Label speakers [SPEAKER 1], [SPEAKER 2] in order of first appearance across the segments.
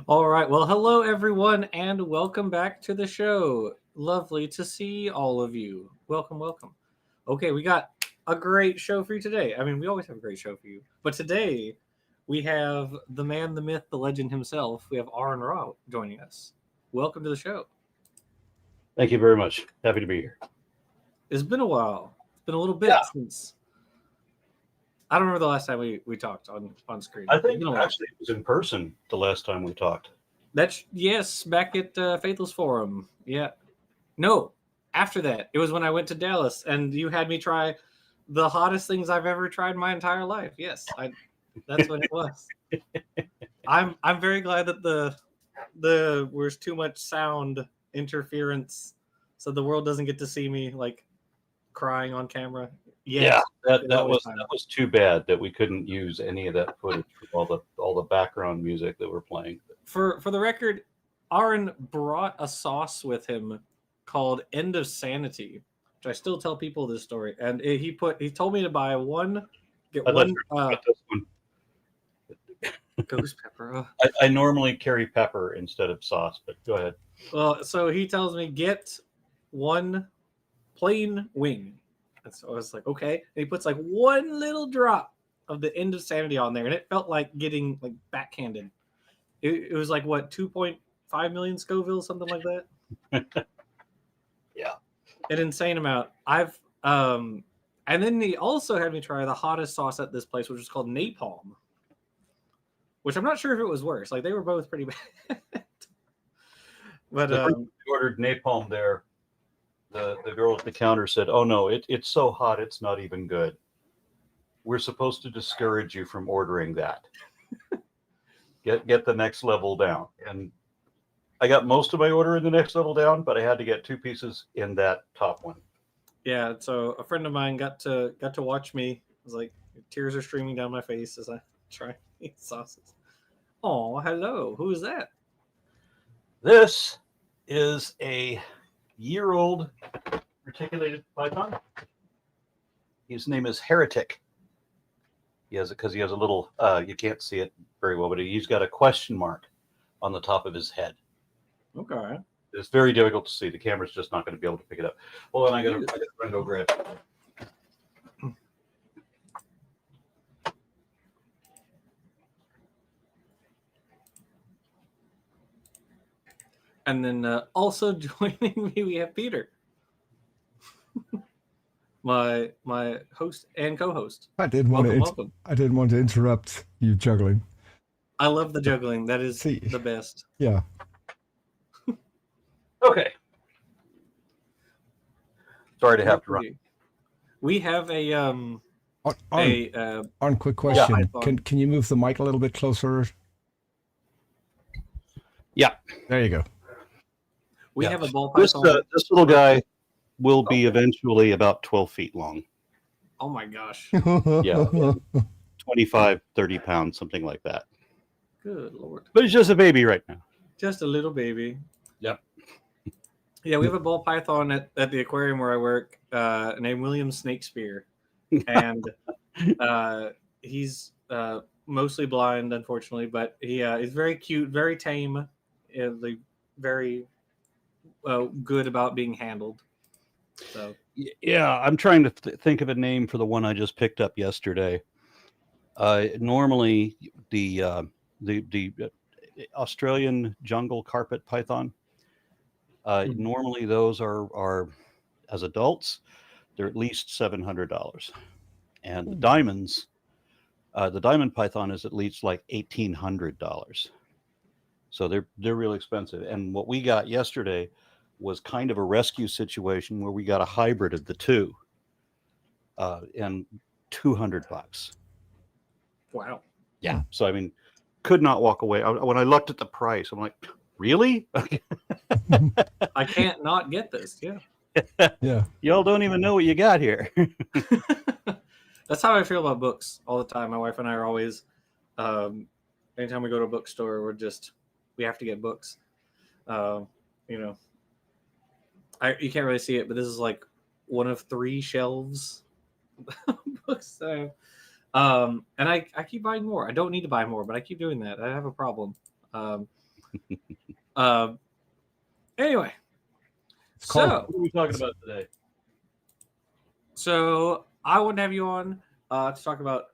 [SPEAKER 1] All right. Well, hello, everyone, and welcome back to the show. Lovely to see all of you. Welcome, welcome. Okay, we got a great show for you today. I mean, we always have a great show for you. But today, we have the man, the myth, the legend himself. We have Aron joining us. Welcome to the show.
[SPEAKER 2] Thank you very much. Happy to be here.
[SPEAKER 1] It's been a while. It's been a little bit since... I don't remember the last time we talked on screen.
[SPEAKER 2] I think actually it was in person the last time we talked.
[SPEAKER 1] Yes, back at Faithless Forum. Yeah. No, after that. It was when I went to Dallas and you had me try the hottest things I've ever tried my entire life. Yes, that's what it was. I'm very glad that the there's too much sound interference so the world doesn't get to see me like crying on camera.
[SPEAKER 2] Yes, that was too bad that we couldn't use any of that footage for all the background music that we're playing. For
[SPEAKER 1] the record, Aron brought a sauce with him called End of Sanity, which I still tell people this story. And he told me to buy get one ghost pepper.
[SPEAKER 2] I normally carry pepper instead of sauce, but go ahead.
[SPEAKER 1] Well, so he tells me get one plain wing. And so I was like, okay. And he puts like one little drop of the End of Sanity on there, and it felt like getting like backhanded. It was like what 2.5 million Scoville, something like that.
[SPEAKER 2] Yeah,
[SPEAKER 1] an insane amount. And then he also had me try the hottest sauce at this place, which was called Napalm, which I'm not sure if it was worse. Like they were both pretty bad. But
[SPEAKER 2] we ordered Napalm there. The girl at the counter said, "Oh no, it's so hot, it's not even good. We're supposed to discourage you from ordering that. Get the next level down." And I got most of my order in the next level down, but I had to get 2 pieces in that top one.
[SPEAKER 1] Yeah, so a friend of mine got to watch me. It was like tears are streaming down my face as I try these sauces. Oh, hello. Who is that?
[SPEAKER 2] This is a year-old reticulated python. His name is Heretic. He has a little, you can't see it very well, but he's got a question mark on the top of his head.
[SPEAKER 1] Okay.
[SPEAKER 2] It's very difficult to see. The camera's just not going to be able to pick it up. Hold on, I gotta run go grab it.
[SPEAKER 1] And then also joining me, we have Peter, my host and co-host.
[SPEAKER 3] I didn't want to interrupt you juggling.
[SPEAKER 1] I love the juggling. That is the best.
[SPEAKER 3] Yeah.
[SPEAKER 2] Okay. Sorry to have to run.
[SPEAKER 1] We have
[SPEAKER 3] On quick question.
[SPEAKER 1] Yeah.
[SPEAKER 3] Can you move the mic a little bit closer?
[SPEAKER 2] Yeah.
[SPEAKER 3] There you go.
[SPEAKER 1] We have a ball python.
[SPEAKER 2] This little guy will be eventually about 12 feet long.
[SPEAKER 1] Oh my gosh.
[SPEAKER 2] Yeah. 25, 30 pounds, something like that.
[SPEAKER 1] Good Lord.
[SPEAKER 2] But he's just a baby right now.
[SPEAKER 1] Just a little baby.
[SPEAKER 2] Yep.
[SPEAKER 1] Yeah, we have a ball python at the aquarium where I work named William Snakespeare. And he's mostly blind, unfortunately, but he is very cute, very tame, very good about being handled. So
[SPEAKER 2] yeah, I'm trying to think of a name for the one I just picked up yesterday. Normally, the Australian jungle carpet python. Normally, those are as adults, they're at least $700, and the diamonds, the diamond python is at least like $1,800. So they're really expensive. And what we got yesterday was kind of a rescue situation where we got a hybrid of the two, and $200.
[SPEAKER 1] Wow.
[SPEAKER 2] Yeah. So I mean, could not walk away. When I looked at the price, I'm like, really?
[SPEAKER 1] I can't not get this. Yeah.
[SPEAKER 3] Yeah.
[SPEAKER 2] Y'all don't even know what you got here.
[SPEAKER 1] That's how I feel about books all the time. My wife and I are always, anytime we go to a bookstore, we have to get books. You know, you can't really see it, but this is like one of 3 shelves books. And I keep buying more. I don't need to buy more, but I keep doing that. I have a problem. Anyway,
[SPEAKER 3] It's called
[SPEAKER 2] What are we talking about today?
[SPEAKER 1] So I want to have you on to talk about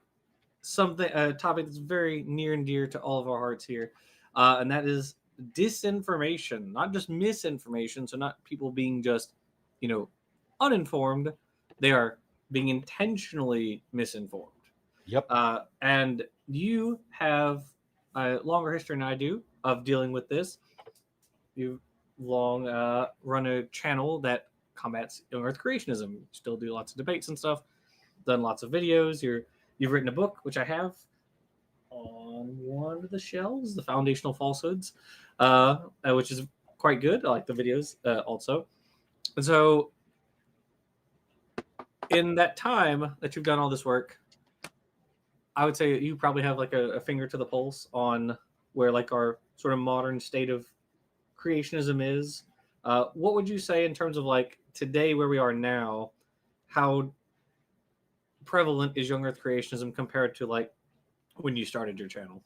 [SPEAKER 1] a topic that's very near and dear to all of our hearts here, and that is disinformation, not just misinformation. So not people being just, uninformed; they are being intentionally misinformed.
[SPEAKER 2] Yep.
[SPEAKER 1] And you have a longer history than I do of dealing with this. You've long run a channel that combats young Earth creationism. You still do lots of debates and stuff. Done lots of videos. You've written a book, which I have on one of the shelves, The Foundational Falsehoods, which is quite good. I like the videos also. And so, in that time that you've done all this work, I would say you probably have like a finger to the pulse on where like our sort of modern state of creationism is. What would you say in terms of like today where we are now? How prevalent is young Earth creationism compared to like when you started your channel?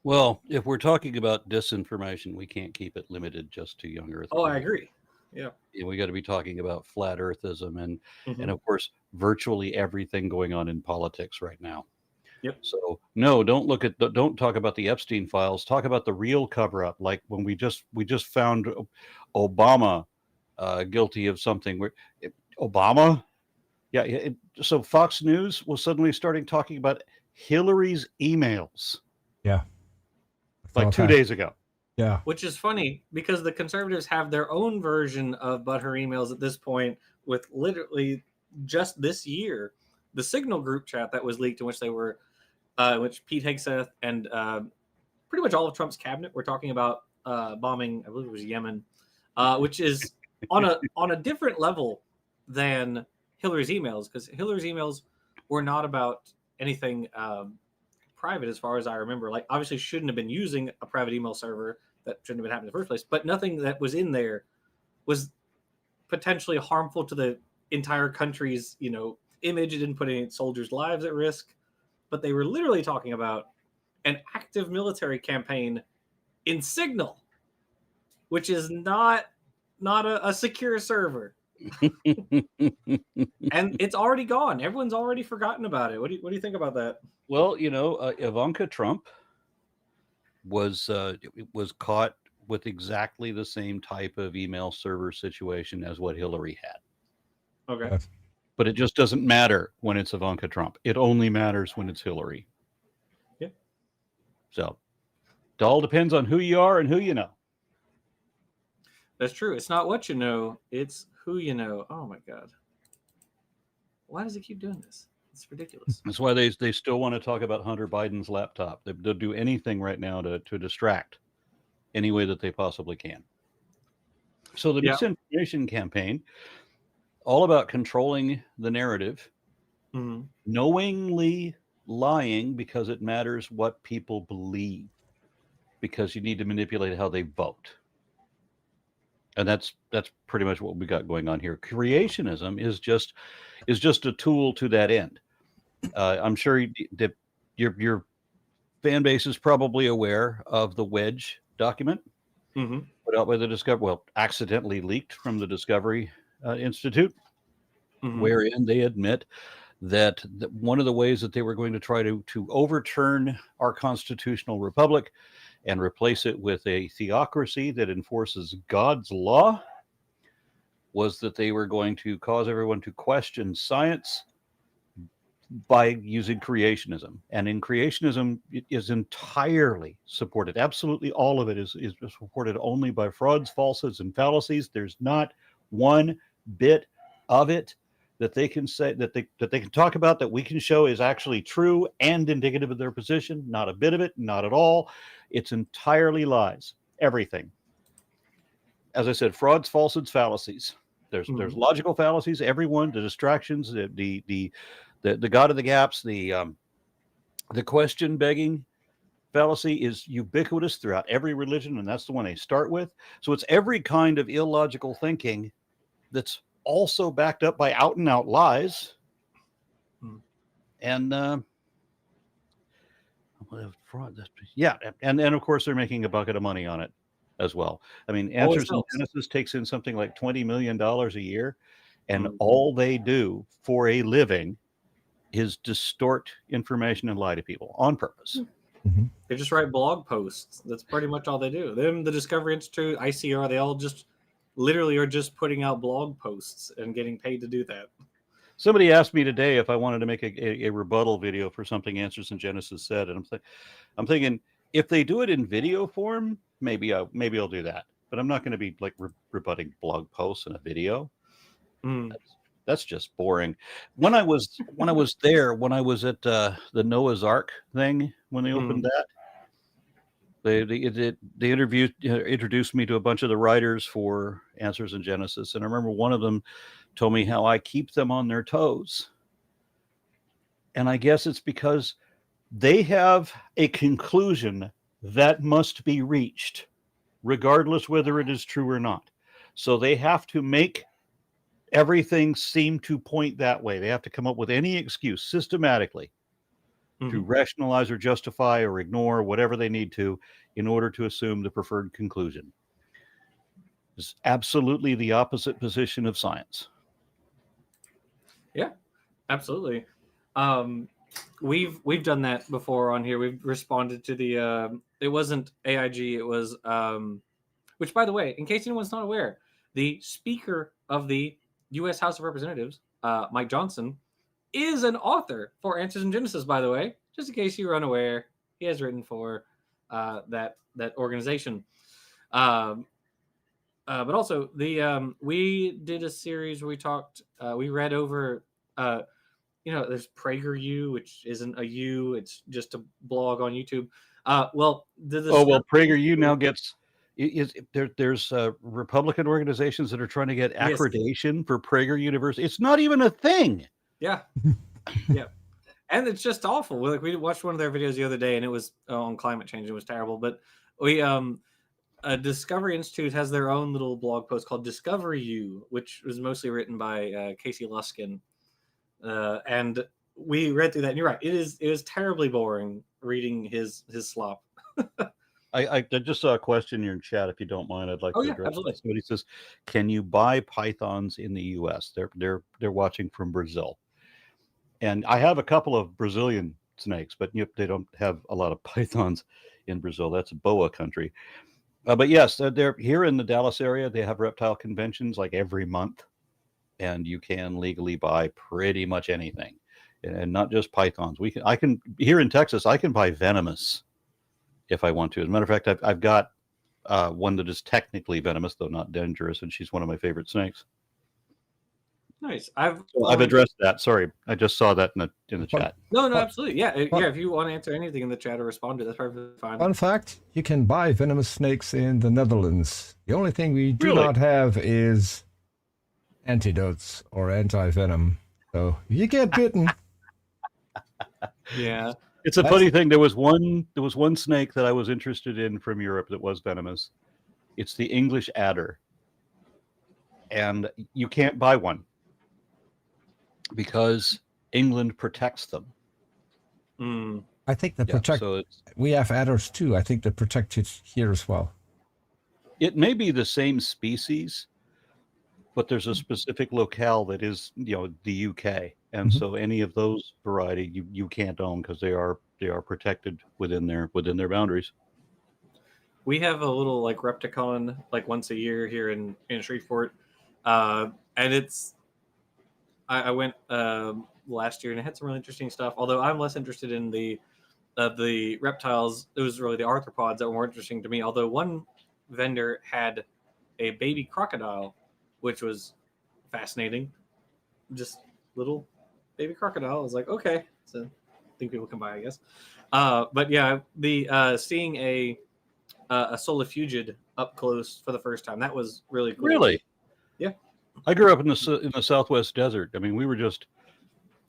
[SPEAKER 2] Well, if we're talking about disinformation, we can't keep it limited just to young Earth.
[SPEAKER 1] Oh, I agree. Yeah.
[SPEAKER 2] We got to be talking about flat earthism and
[SPEAKER 1] Mhm.
[SPEAKER 2] of course virtually everything going on in politics right now.
[SPEAKER 1] Yep.
[SPEAKER 2] So no, don't talk about the Epstein files. Talk about the real cover up, like when we just found Obama guilty of something. Obama, yeah. So Fox News was suddenly starting talking about Hillary's emails.
[SPEAKER 3] Yeah.
[SPEAKER 2] Like 2 days ago.
[SPEAKER 3] Yeah.
[SPEAKER 1] Which is funny because the conservatives have their own version of but her emails at this point, with literally just this year, the Signal group chat that was leaked in which they were, which Pete Hegseth and pretty much all of Trump's cabinet were talking about bombing, I believe it was Yemen, which is on a different level than Hillary's emails, because Hillary's emails were not about anything private as far as I remember. Like, obviously shouldn't have been using a private email server. That shouldn't have been happening in the first place, but nothing that was in there was potentially harmful to the entire country's, image. It didn't put any soldiers' lives at risk, but they were literally talking about an active military campaign in Signal, which is not a secure server. And it's already gone. Everyone's already forgotten about it. What do you think about that?
[SPEAKER 2] Well, Ivanka Trump was caught with exactly the same type of email server situation as what Hillary had.
[SPEAKER 1] Okay.
[SPEAKER 3] Yes.
[SPEAKER 2] But it just doesn't matter when it's Ivanka Trump. It only matters when it's Hillary.
[SPEAKER 1] Yep.
[SPEAKER 2] So it all depends on who you are and who you know.
[SPEAKER 1] That's true. It's not what you know, it's who you know. Oh my God. Why does he keep doing this? It's ridiculous.
[SPEAKER 2] That's why they still want to talk about Hunter Biden's laptop. They'll do anything right now to distract any way that they possibly can. So the disinformation campaign, all about controlling the narrative, knowingly lying because it matters what people believe, because you need to manipulate how they vote. And that's pretty much what we got going on here. Creationism is just a tool to that end. I'm sure that your fan base is probably aware of the Wedge document put out by the accidentally leaked from the Discovery Institute, wherein they admit that one of the ways that they were going to try to overturn our constitutional republic and replace it with a theocracy that enforces God's law was that they were going to cause everyone to question science by using creationism. And in creationism, it is entirely supported. Absolutely all of it is supported only by frauds, falsehoods, and fallacies. There's not one bit of it that they can say that they can talk about that we can show is actually true and indicative of their position. Not a bit of it, not at all. It's entirely lies. Everything. As I said, frauds, falsehoods, fallacies. There's logical fallacies. Everyone, the distractions, the God of the gaps, the question begging fallacy is ubiquitous throughout every religion, and that's the one they start with. So it's every kind of illogical thinking that's also backed up by out and out lies. And yeah, and of course they're making a bucket of money on it as well. I mean, Answers in Genesis takes in something like $20 million a year, and all they do for a living is distort information and lie to people on purpose.
[SPEAKER 1] They just write blog posts. That's pretty much all they do. Them, the Discovery Institute, ICR, they all just literally are just putting out blog posts and getting paid to do that.
[SPEAKER 2] Somebody asked me today if I wanted to make a rebuttal video for something Answers in Genesis said, and I'm thinking if they do it in video form, maybe I'll do that. But I'm not going to be like rebutting blog posts in a video. That's just boring. When I was there, when I was at the Noah's Ark thing, when they opened that, they introduced me to a bunch of the writers for Answers in Genesis, and I remember one of them told me how I keep them on their toes, and I guess it's because they have a conclusion that must be reached, regardless whether it is true or not. So they have to make everything seem to point that way. They have to come up with any excuse systematically to rationalize or justify or ignore whatever they need to in order to assume the preferred conclusion. It's absolutely the opposite position of science.
[SPEAKER 1] Yeah, absolutely. We've done that before on here. We've responded to the it wasn't AIG, it was which, by the way, in case anyone's not aware, the Speaker of the U.S. House of Representatives, Mike Johnson, is an author for Answers in Genesis, by the way, just in case you were unaware. He has written for that organization. But also, we did a series where we talked, we read over, there's PragerU, which isn't a U, it's just a blog on YouTube.
[SPEAKER 2] PragerU now gets... There's Republican organizations that are trying to get accreditation for Prager University. It's not even a thing.
[SPEAKER 1] Yeah. Yeah. And it's just awful. We watched one of their videos the other day, and it was on climate change. It was terrible. But we Discovery Institute has their own little blog post called Discovery U, which was mostly written by Casey Luskin. And we read through that, and you're right. It is terribly boring reading his slop.
[SPEAKER 2] I just saw a question in your chat. If you don't mind, I'd like to address
[SPEAKER 1] absolutely.
[SPEAKER 2] it. Somebody says, "Can you buy pythons in the U.S.?" They're watching from Brazil, and I have a couple of Brazilian snakes, but they don't have a lot of pythons in Brazil. That's boa country. But yes, they're here in the Dallas area. They have reptile conventions like every month, and you can legally buy pretty much anything, and not just pythons. I can here in Texas. I can buy venomous if I want to. As a matter of fact, I've got one that is technically venomous, though not dangerous, and she's one of my favorite snakes.
[SPEAKER 1] Nice.
[SPEAKER 2] I've addressed that. Sorry, I just saw that in the chat.
[SPEAKER 1] No, absolutely. Yeah, if you want to answer anything in the chat or respond to it, that's perfectly fine.
[SPEAKER 3] Fun fact, you can buy venomous snakes in the Netherlands. The only thing we do not have is antidotes or anti-venom. So you get bitten.
[SPEAKER 1] Yeah.
[SPEAKER 2] It's a funny thing. There was one snake that I was interested in from Europe that was venomous. It's the English adder. And you can't buy one because England protects them.
[SPEAKER 3] I think they protect. We have adders too. I think they protect it here as well.
[SPEAKER 2] It may be the same species, but there's a specific locale that is, the UK, and so any of those variety you can't own because they are protected within their boundaries. We
[SPEAKER 1] have a little Repticon once a year here in Shreveport, and it's I went last year and it had some really interesting stuff. Although I'm less interested in the reptiles, it was really the arthropods that were more interesting to me. Although one vendor had a baby crocodile, which was fascinating. Just little baby crocodile. I was like, okay, so I think people can buy, I guess. But yeah, the seeing a solifugid up close for the first time, that was really cool.
[SPEAKER 2] Really?
[SPEAKER 1] Yeah.
[SPEAKER 2] I grew up in the Southwest desert. I mean, we were just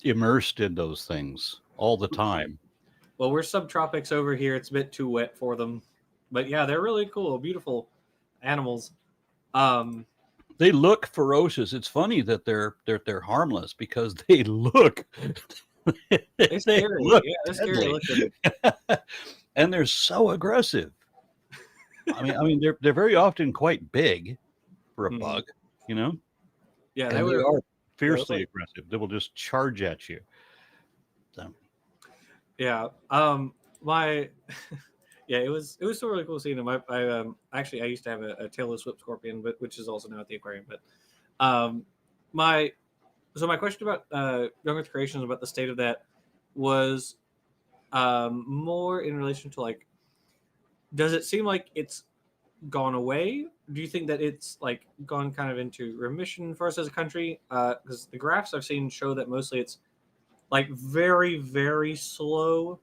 [SPEAKER 2] immersed in those things all the time.
[SPEAKER 1] Well, we're subtropics over here. It's a bit too wet for them, but yeah, they're really cool, beautiful animals.
[SPEAKER 2] They look ferocious. It's funny that they're harmless because they look
[SPEAKER 1] They're scary.
[SPEAKER 2] look
[SPEAKER 1] Yeah, they're scary
[SPEAKER 2] deadly.
[SPEAKER 1] looking.
[SPEAKER 2] And they're so aggressive. I mean, they're very often quite big for a bug, you know.
[SPEAKER 1] Yeah,
[SPEAKER 2] They are fiercely aggressive. They will just charge at you. So.
[SPEAKER 1] Yeah. My. Yeah, it was so really cool seeing them. I actually I used to have a tailless whip scorpion, but which is also now at the aquarium. But my question about Young Earth Creations, about the state of that, was more in relation to, like, does it seem like it's gone away? Do you think that it's like gone kind of into remission for us as a country? Because the graphs I've seen show that mostly it's like very, very slow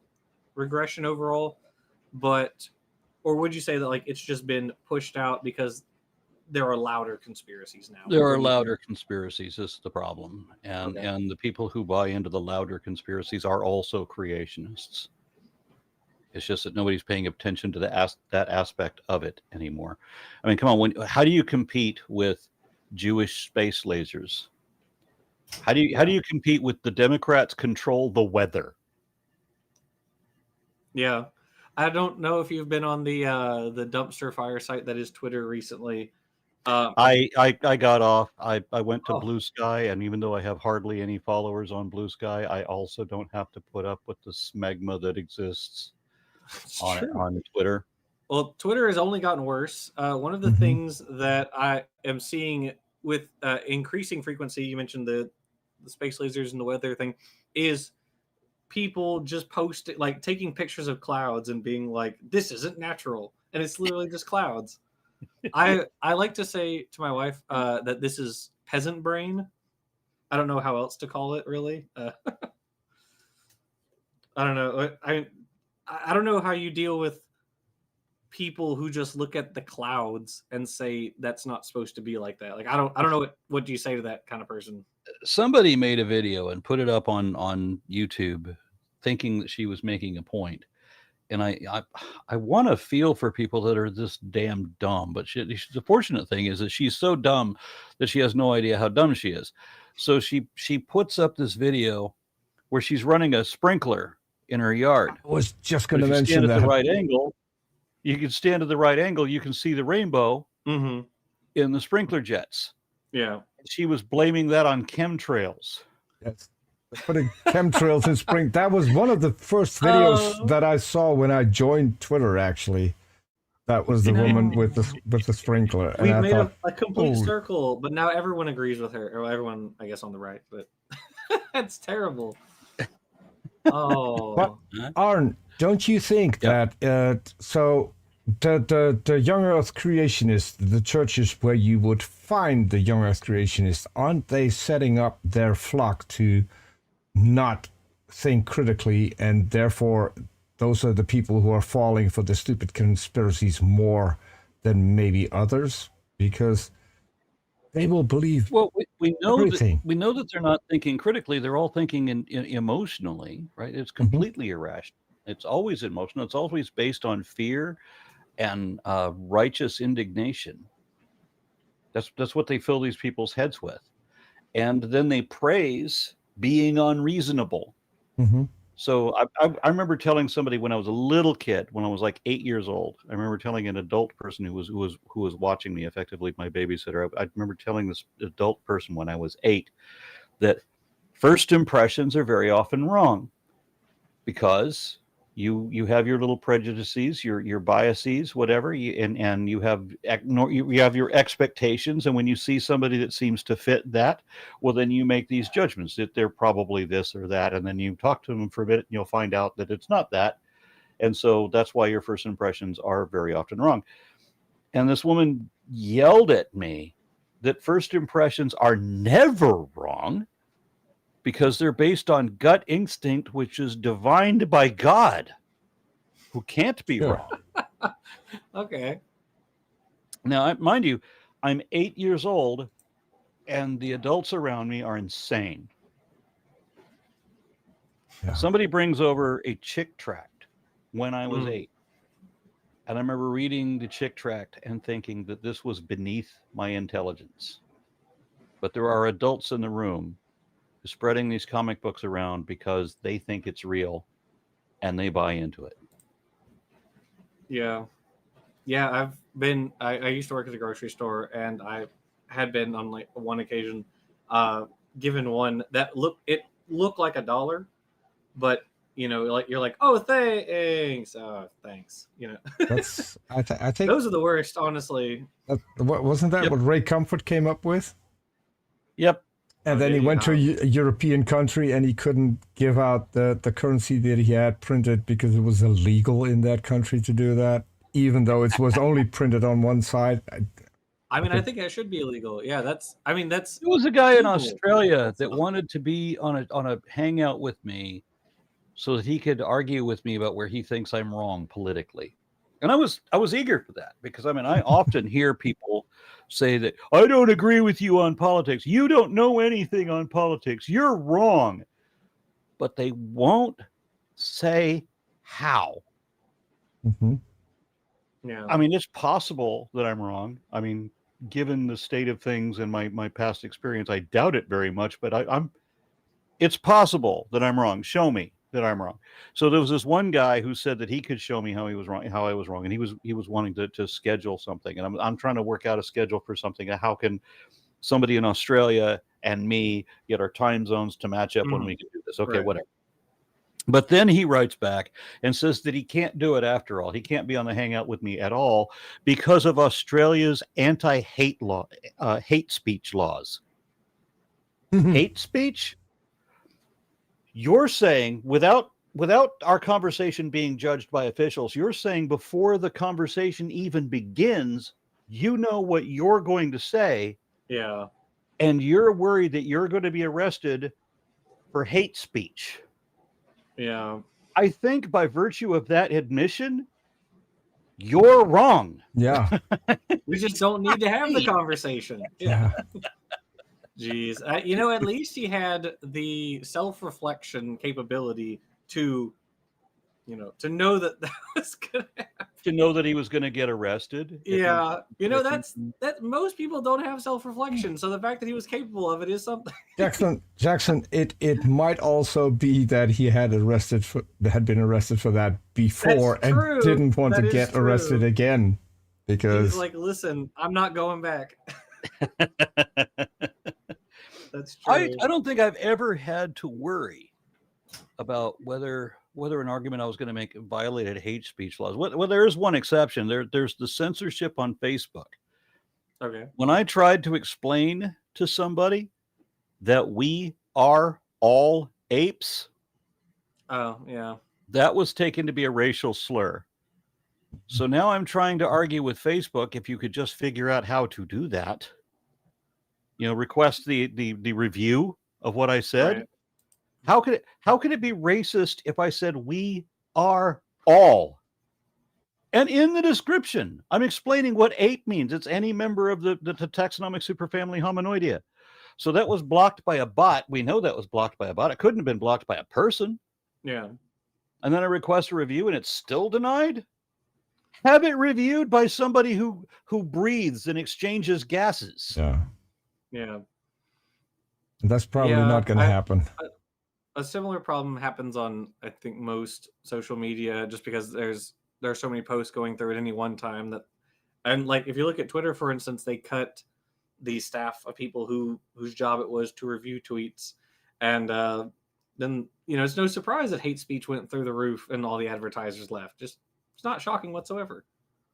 [SPEAKER 1] regression overall. But, or would you say that like it's just been pushed out because there are louder conspiracies now?
[SPEAKER 2] There are louder conspiracies. This is the problem, and
[SPEAKER 1] Okay.
[SPEAKER 2] and the people who buy into the louder conspiracies are also creationists. It's just that nobody's paying attention to that aspect of it anymore. I mean, come on, how do you compete with Jewish space lasers? How do you compete with the Democrats control the weather?
[SPEAKER 1] Yeah. I don't know if you've been on the dumpster fire site that is Twitter recently.
[SPEAKER 2] I got off. I went to
[SPEAKER 1] Oh.
[SPEAKER 2] Blue Sky, and even though I have hardly any followers on Blue Sky, I also don't have to put up with the smegma that exists on Twitter.
[SPEAKER 1] Well, Twitter has only gotten worse. One of the things that I am seeing with increasing frequency, you mentioned the space lasers and the weather thing, is people just posting, like, taking pictures of clouds and being like, this isn't natural, and it's literally just clouds. I like to say to my wife that this is peasant brain. I don't know how else to call it, really. I don't know. I don't know how you deal with people who just look at the clouds and say that's not supposed to be like that. Like, I don't know what do you say to that kind of person?
[SPEAKER 2] Somebody made a video and put it up on YouTube thinking that she was making a point. And I want to feel for people that are this damn dumb, but the fortunate thing is that she's so dumb that she has no idea how dumb she is. So she puts up this video where she's running a sprinkler in her yard.
[SPEAKER 3] I was just going to mention
[SPEAKER 2] stand
[SPEAKER 3] that.
[SPEAKER 2] At the right angle, you can stand at the right angle. You can see the rainbow in the sprinkler jets.
[SPEAKER 1] Yeah.
[SPEAKER 2] She was blaming that on chemtrails.
[SPEAKER 3] Yes. Putting chemtrails in spring. That was one of the first videos that I saw when I joined Twitter, actually. That was the woman with the sprinkler. And
[SPEAKER 1] We've
[SPEAKER 3] I
[SPEAKER 1] made
[SPEAKER 3] thought,
[SPEAKER 1] a complete circle, but now everyone agrees with her. Or everyone, I guess, on the right. But that's terrible. Oh.
[SPEAKER 3] But, Aron, don't you think that so the Young Earth Creationists, the churches where you would find the Young Earth Creationists, aren't they setting up their flock to not think critically, and therefore those are the people who are falling for the stupid conspiracies more than maybe others, because they will believe
[SPEAKER 2] we know
[SPEAKER 3] everything.
[SPEAKER 2] We know that they're not thinking critically. They're all thinking emotionally, right? It's completely irrational. It's always emotional. It's always based on fear and righteous indignation. That's what they fill these people's heads with. And then they praise being unreasonable. So I remember telling somebody when I was a little kid, when I was like 8 years old, I remember telling an adult person who was watching me, effectively my babysitter. I remember telling this adult person when I was 8 that first impressions are very often wrong, because you have your little prejudices, your biases, whatever, and you have your expectations, and when you see somebody that seems to fit that, well, then you make these judgments that they're probably this or that, and then you talk to them for a bit, and you'll find out that it's not that, and so that's why your first impressions are very often wrong. And this woman yelled at me that first impressions are never wrong, because they're based on gut instinct, which is divined by God, who can't be wrong.
[SPEAKER 1] Okay.
[SPEAKER 2] Now, mind you, I'm 8 years old, and the adults around me are insane.
[SPEAKER 3] Yeah.
[SPEAKER 2] Somebody brings over a chick tract when I was 8. And I remember reading the chick tract and thinking that this was beneath my intelligence. But there are adults in the room spreading these comic books around because they think it's real and they buy into it.
[SPEAKER 1] Yeah. I used to work at a grocery store, and I had been on like one occasion given one that looked like $1, but like you're like, oh, thanks, you know.
[SPEAKER 3] That's I think
[SPEAKER 1] Those are the worst, honestly.
[SPEAKER 3] wasn't that what Ray Comfort came up with?
[SPEAKER 2] Yep.
[SPEAKER 3] And then he went to a European country and he couldn't give out the currency that he had printed because it was illegal in that country to do that, even though it was only printed on one side.
[SPEAKER 1] I think it should be illegal. Yeah, that's.
[SPEAKER 2] There was a guy in Australia that wanted to be on a hangout with me so that he could argue with me about where he thinks I'm wrong politically. And I was eager for that because I often hear people say that I don't agree with you on politics. You don't know anything on politics. You're wrong. But they won't say how.
[SPEAKER 3] Mm-hmm.
[SPEAKER 1] Yeah.
[SPEAKER 2] It's possible that I'm wrong. Given the state of things and my past experience, I doubt it very much, but it's possible that I'm wrong. Show me that I'm wrong. So there was this one guy who said that he could show me how he was wrong, how I was wrong, and he was wanting to schedule something, and I'm trying to work out a schedule for something. How can somebody in Australia and me get our time zones to match up when we can do this? Okay,
[SPEAKER 1] right.
[SPEAKER 2] Whatever. But then he writes back and says that he can't do it after all. He can't be on the hangout with me at all because of Australia's anti-hate law, hate speech laws. Hate speech? You're saying without our conversation being judged by officials, you're saying before the conversation even begins, you know what you're going to say.
[SPEAKER 1] Yeah.
[SPEAKER 2] And you're worried that you're going to be arrested for hate speech.
[SPEAKER 1] Yeah.
[SPEAKER 2] I think by virtue of that admission, you're wrong.
[SPEAKER 3] Yeah.
[SPEAKER 1] We just don't need to have the conversation.
[SPEAKER 3] Yeah.
[SPEAKER 1] Jeez. At least he had the self-reflection capability to know that was going to happen.
[SPEAKER 2] To know that he was going to get arrested.
[SPEAKER 1] Yeah. That most people don't have self-reflection. So the fact that he was capable of it is something.
[SPEAKER 3] Jackson, it might also be that he had been arrested for that before and didn't want to get arrested again because
[SPEAKER 1] he's like, listen, I'm not going back. That's true.
[SPEAKER 2] I don't think I've ever had to worry about whether an argument I was going to make violated hate speech laws. Well, there is one exception. There's the censorship on Facebook.
[SPEAKER 1] Okay.
[SPEAKER 2] When I tried to explain to somebody that we are all apes,
[SPEAKER 1] oh yeah,
[SPEAKER 2] that was taken to be a racial slur. So now I'm trying to argue with Facebook if you could just figure out how to do that. Request the review of what I said.
[SPEAKER 1] Right.
[SPEAKER 2] How could it be racist if I said we are all? And in the description, I'm explaining what ape means. It's any member of the taxonomic superfamily Hominoidea. So that was blocked by a bot. We know that was blocked by a bot. It couldn't have been blocked by a person.
[SPEAKER 1] Yeah.
[SPEAKER 2] And then I request a review and it's still denied. Have it reviewed by somebody who breathes and exchanges gases.
[SPEAKER 3] Yeah.
[SPEAKER 1] Yeah.
[SPEAKER 3] That's probably not going to happen.
[SPEAKER 1] A similar problem happens on, I think, most social media, just because there are so many posts going through at any one time and like if you look at Twitter, for instance, they cut the staff of people whose job it was to review tweets, and then it's no surprise that hate speech went through the roof and all the advertisers left. It's not shocking whatsoever.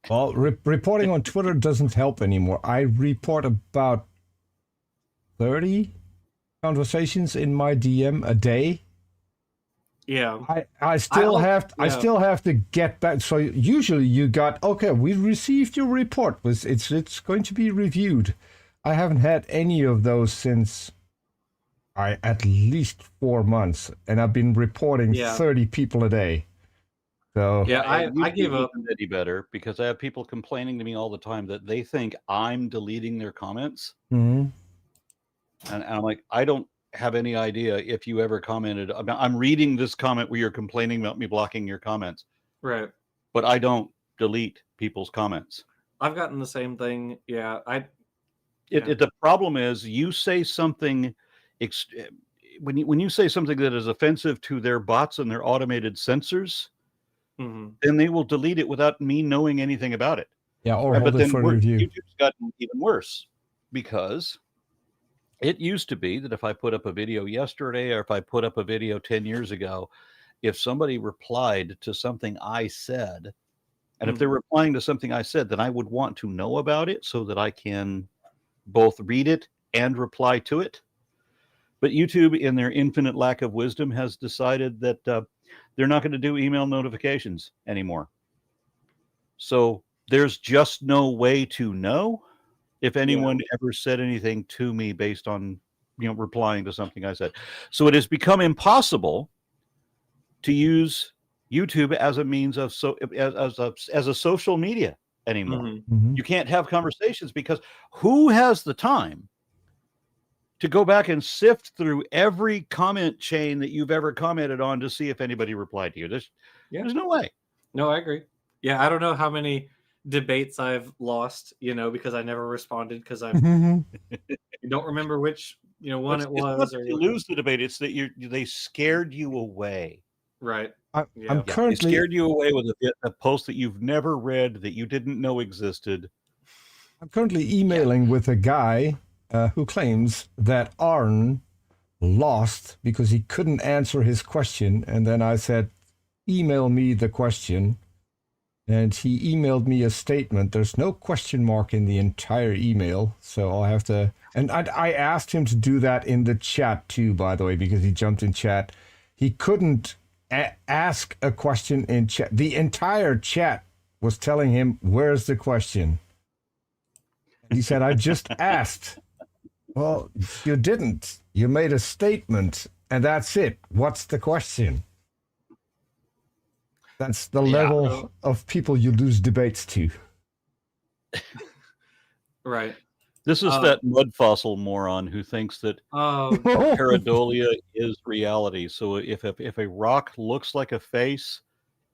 [SPEAKER 3] Well, reporting on Twitter doesn't help anymore. I report about 30 conversations in my DM a day.
[SPEAKER 1] Yeah.
[SPEAKER 3] I still have to get back. So usually you got, okay, we received your report. It's going to be reviewed. I haven't had any of those since at least 4 months, and I've been reporting 30 people a day. So
[SPEAKER 1] yeah, I give up
[SPEAKER 2] any better because I have people complaining to me all the time that they think I'm deleting their comments.
[SPEAKER 3] Mm-hmm.
[SPEAKER 2] And I'm like, I don't have any idea if you ever commented. I'm reading this comment where you're complaining about me blocking your comments,
[SPEAKER 1] Right.
[SPEAKER 2] but I don't delete people's comments.
[SPEAKER 1] I've gotten the same thing. Yeah.
[SPEAKER 2] The problem is you say something when you say something that is offensive to their bots and their automated censors, then they will delete it without me knowing anything about it.
[SPEAKER 3] Yeah, or hold it for review.
[SPEAKER 2] YouTube's gotten even worse because it used to be that if I put up a video yesterday or if I put up a video 10 years ago, if somebody replied to something I said, and if they're replying to something I said, then I would want to know about it so that I can both read it and reply to it. But YouTube, in their infinite lack of wisdom, has decided that they're not going to do email notifications anymore. So there's just no way to know if anyone ever said anything to me based on, replying to something I said. So it has become impossible to use YouTube as a means of as a social media anymore. You can't have conversations because who has the time to go back and sift through every comment chain that you've ever commented on to see if anybody replied to you? There's no way.
[SPEAKER 1] No, I agree. Yeah, I don't know how many debates I've lost, because I never responded because I don't remember which, one it was.
[SPEAKER 2] Or you lose the debate. It's that they scared you away.
[SPEAKER 1] Right.
[SPEAKER 3] I'm currently
[SPEAKER 2] they scared you away with a post that you've never read, that you didn't know existed.
[SPEAKER 3] I'm currently emailing with a guy who claims that Aron lost because he couldn't answer his question. And then I said, email me the question. And he emailed me a statement. There's no question mark in the entire email. So I'll have to... And I asked him to do that in the chat too, by the way, because he jumped in chat. He couldn't ask a question in chat. The entire chat was telling him, where's the question? And he said, I just asked. Well, you didn't. You made a statement, and that's it. What's the question? That's the level of people you lose debates to.
[SPEAKER 1] Right.
[SPEAKER 2] This is that mud fossil moron who thinks that pareidolia is reality. So if a rock looks like a face,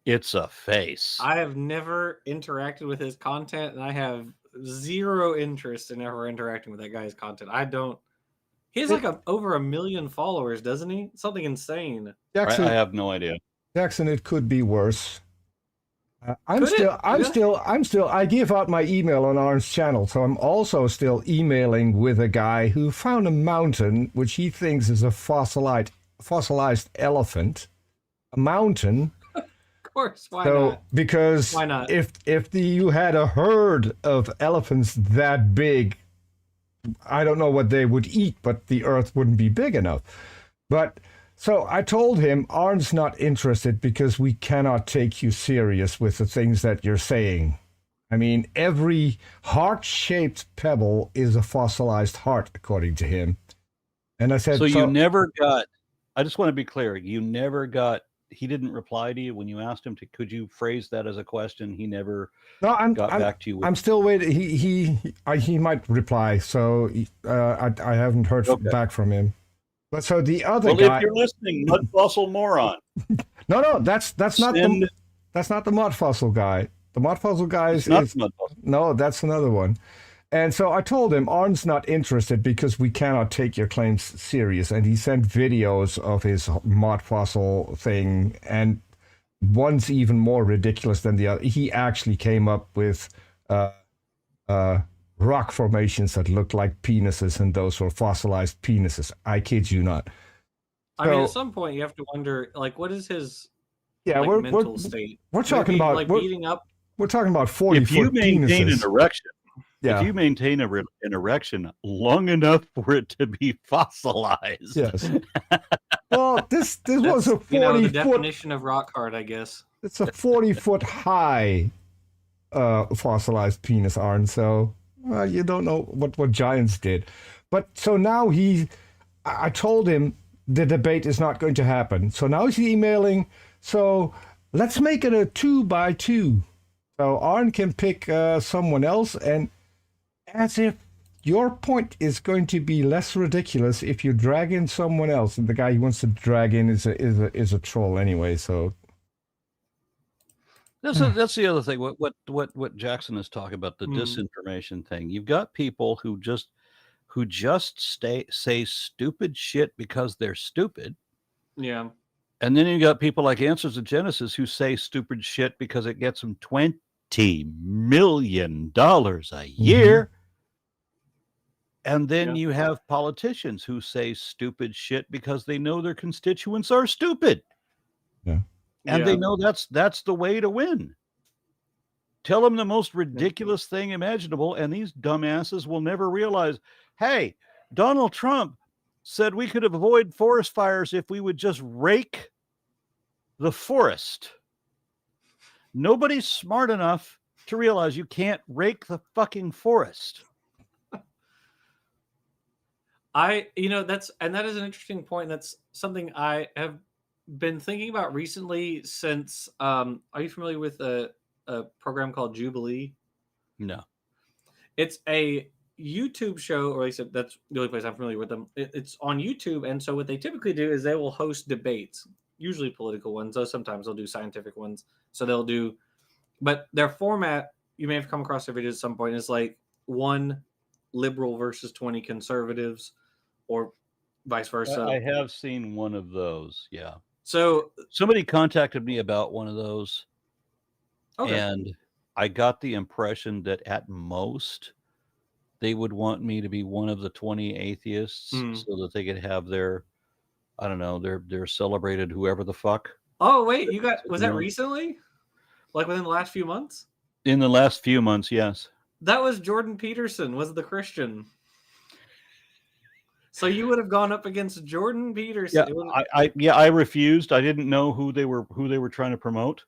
[SPEAKER 2] it's a face.
[SPEAKER 1] I have never interacted with his content, and I have zero interest in ever interacting with that guy's content. I don't. He has over 1 million followers, doesn't he? Something insane.
[SPEAKER 3] Jackson,
[SPEAKER 2] I have no idea.
[SPEAKER 3] Jackson, it could be worse. I give out my email on Aron's channel, so I'm also still emailing with a guy who found a mountain which he thinks is a fossilized elephant. A mountain.
[SPEAKER 1] Of course, why not?
[SPEAKER 3] Because
[SPEAKER 1] why not?
[SPEAKER 3] If you had a herd of elephants that big, I don't know what they would eat, but the earth wouldn't be big enough. But so I told him, Aron's not interested because we cannot take you serious with the things that you're saying. I mean, every heart-shaped pebble is a fossilized heart, according to him. And I said,
[SPEAKER 2] so you never got, I just want to be clear, you never got, he didn't reply to you when you asked him to, could you phrase that as a question? He never got back to you.
[SPEAKER 3] I'm still waiting. He might reply. So I haven't heard back from him. But so the other guy.
[SPEAKER 2] If you're listening, mud fossil moron.
[SPEAKER 3] No, that's not the mud fossil guy. The mud fossil guy is
[SPEAKER 2] not the mud fossil.
[SPEAKER 3] No, that's another one. And so I told him, Aron's not interested because we cannot take your claims serious. And he sent videos of his mud fossil thing, and one's even more ridiculous than the other. He actually came up with rock formations that looked like penises, and those were fossilized penises. I kid you not.
[SPEAKER 1] I mean, at some point you have to wonder, what is his mental state?
[SPEAKER 3] We're talking about
[SPEAKER 1] beating up.
[SPEAKER 3] We're talking about 40
[SPEAKER 2] if you maintain
[SPEAKER 3] penises.
[SPEAKER 2] An erection. Yeah. If you maintain an erection long enough for it to be fossilized.
[SPEAKER 3] Yes. Well, this was a 40-foot.
[SPEAKER 1] The definition of rock hard, I guess.
[SPEAKER 3] It's a 40-foot high fossilized penis, Aron. So you don't know what giants did. But so now I told him the debate is not going to happen. So now he's emailing. So let's make it a 2x2. So Aron can pick someone else, and as if your point is going to be less ridiculous if you drag in someone else, and the guy he wants to drag in is a troll anyway. So
[SPEAKER 2] that's the other thing. What Jackson is talking about, the disinformation thing. You've got people who just say stupid shit because they're stupid.
[SPEAKER 1] Yeah.
[SPEAKER 2] And then you got people like Answers to Genesis who say stupid shit because it gets them $20 million a year. And then you have politicians who say stupid shit because they know their constituents are stupid.
[SPEAKER 3] Yeah.
[SPEAKER 2] And they know that's the way to win. Tell them the most ridiculous thing imaginable, and these dumbasses will never realize, hey, Donald Trump said we could avoid forest fires if we would just rake the forest. Nobody's smart enough to realize you can't rake the fucking forest.
[SPEAKER 1] That is an interesting point. That's something I have been thinking about recently since, are you familiar with a program called Jubilee?
[SPEAKER 2] No.
[SPEAKER 1] It's a YouTube show, or at least that's the only place I'm familiar with them. It's on YouTube, and so what they typically do is they will host debates, usually political ones, though sometimes they'll do scientific ones. So but their format, you may have come across their videos at some point, is like 1 liberal versus 20 conservatives, or vice versa.
[SPEAKER 2] I have seen one of those, yeah.
[SPEAKER 1] So
[SPEAKER 2] somebody contacted me about one of those, and I got the impression that at most they would want me to be one of the 20 atheists so that they could have their, I don't know, their celebrated whoever the fuck.
[SPEAKER 1] Oh, wait, was that recently? Like within the last few months?
[SPEAKER 2] In the last few months, yes.
[SPEAKER 1] That was Jordan Peterson, was the Christian. So you would have gone up against Jordan Peterson.
[SPEAKER 2] Yeah, I refused. I didn't know who they were trying to promote.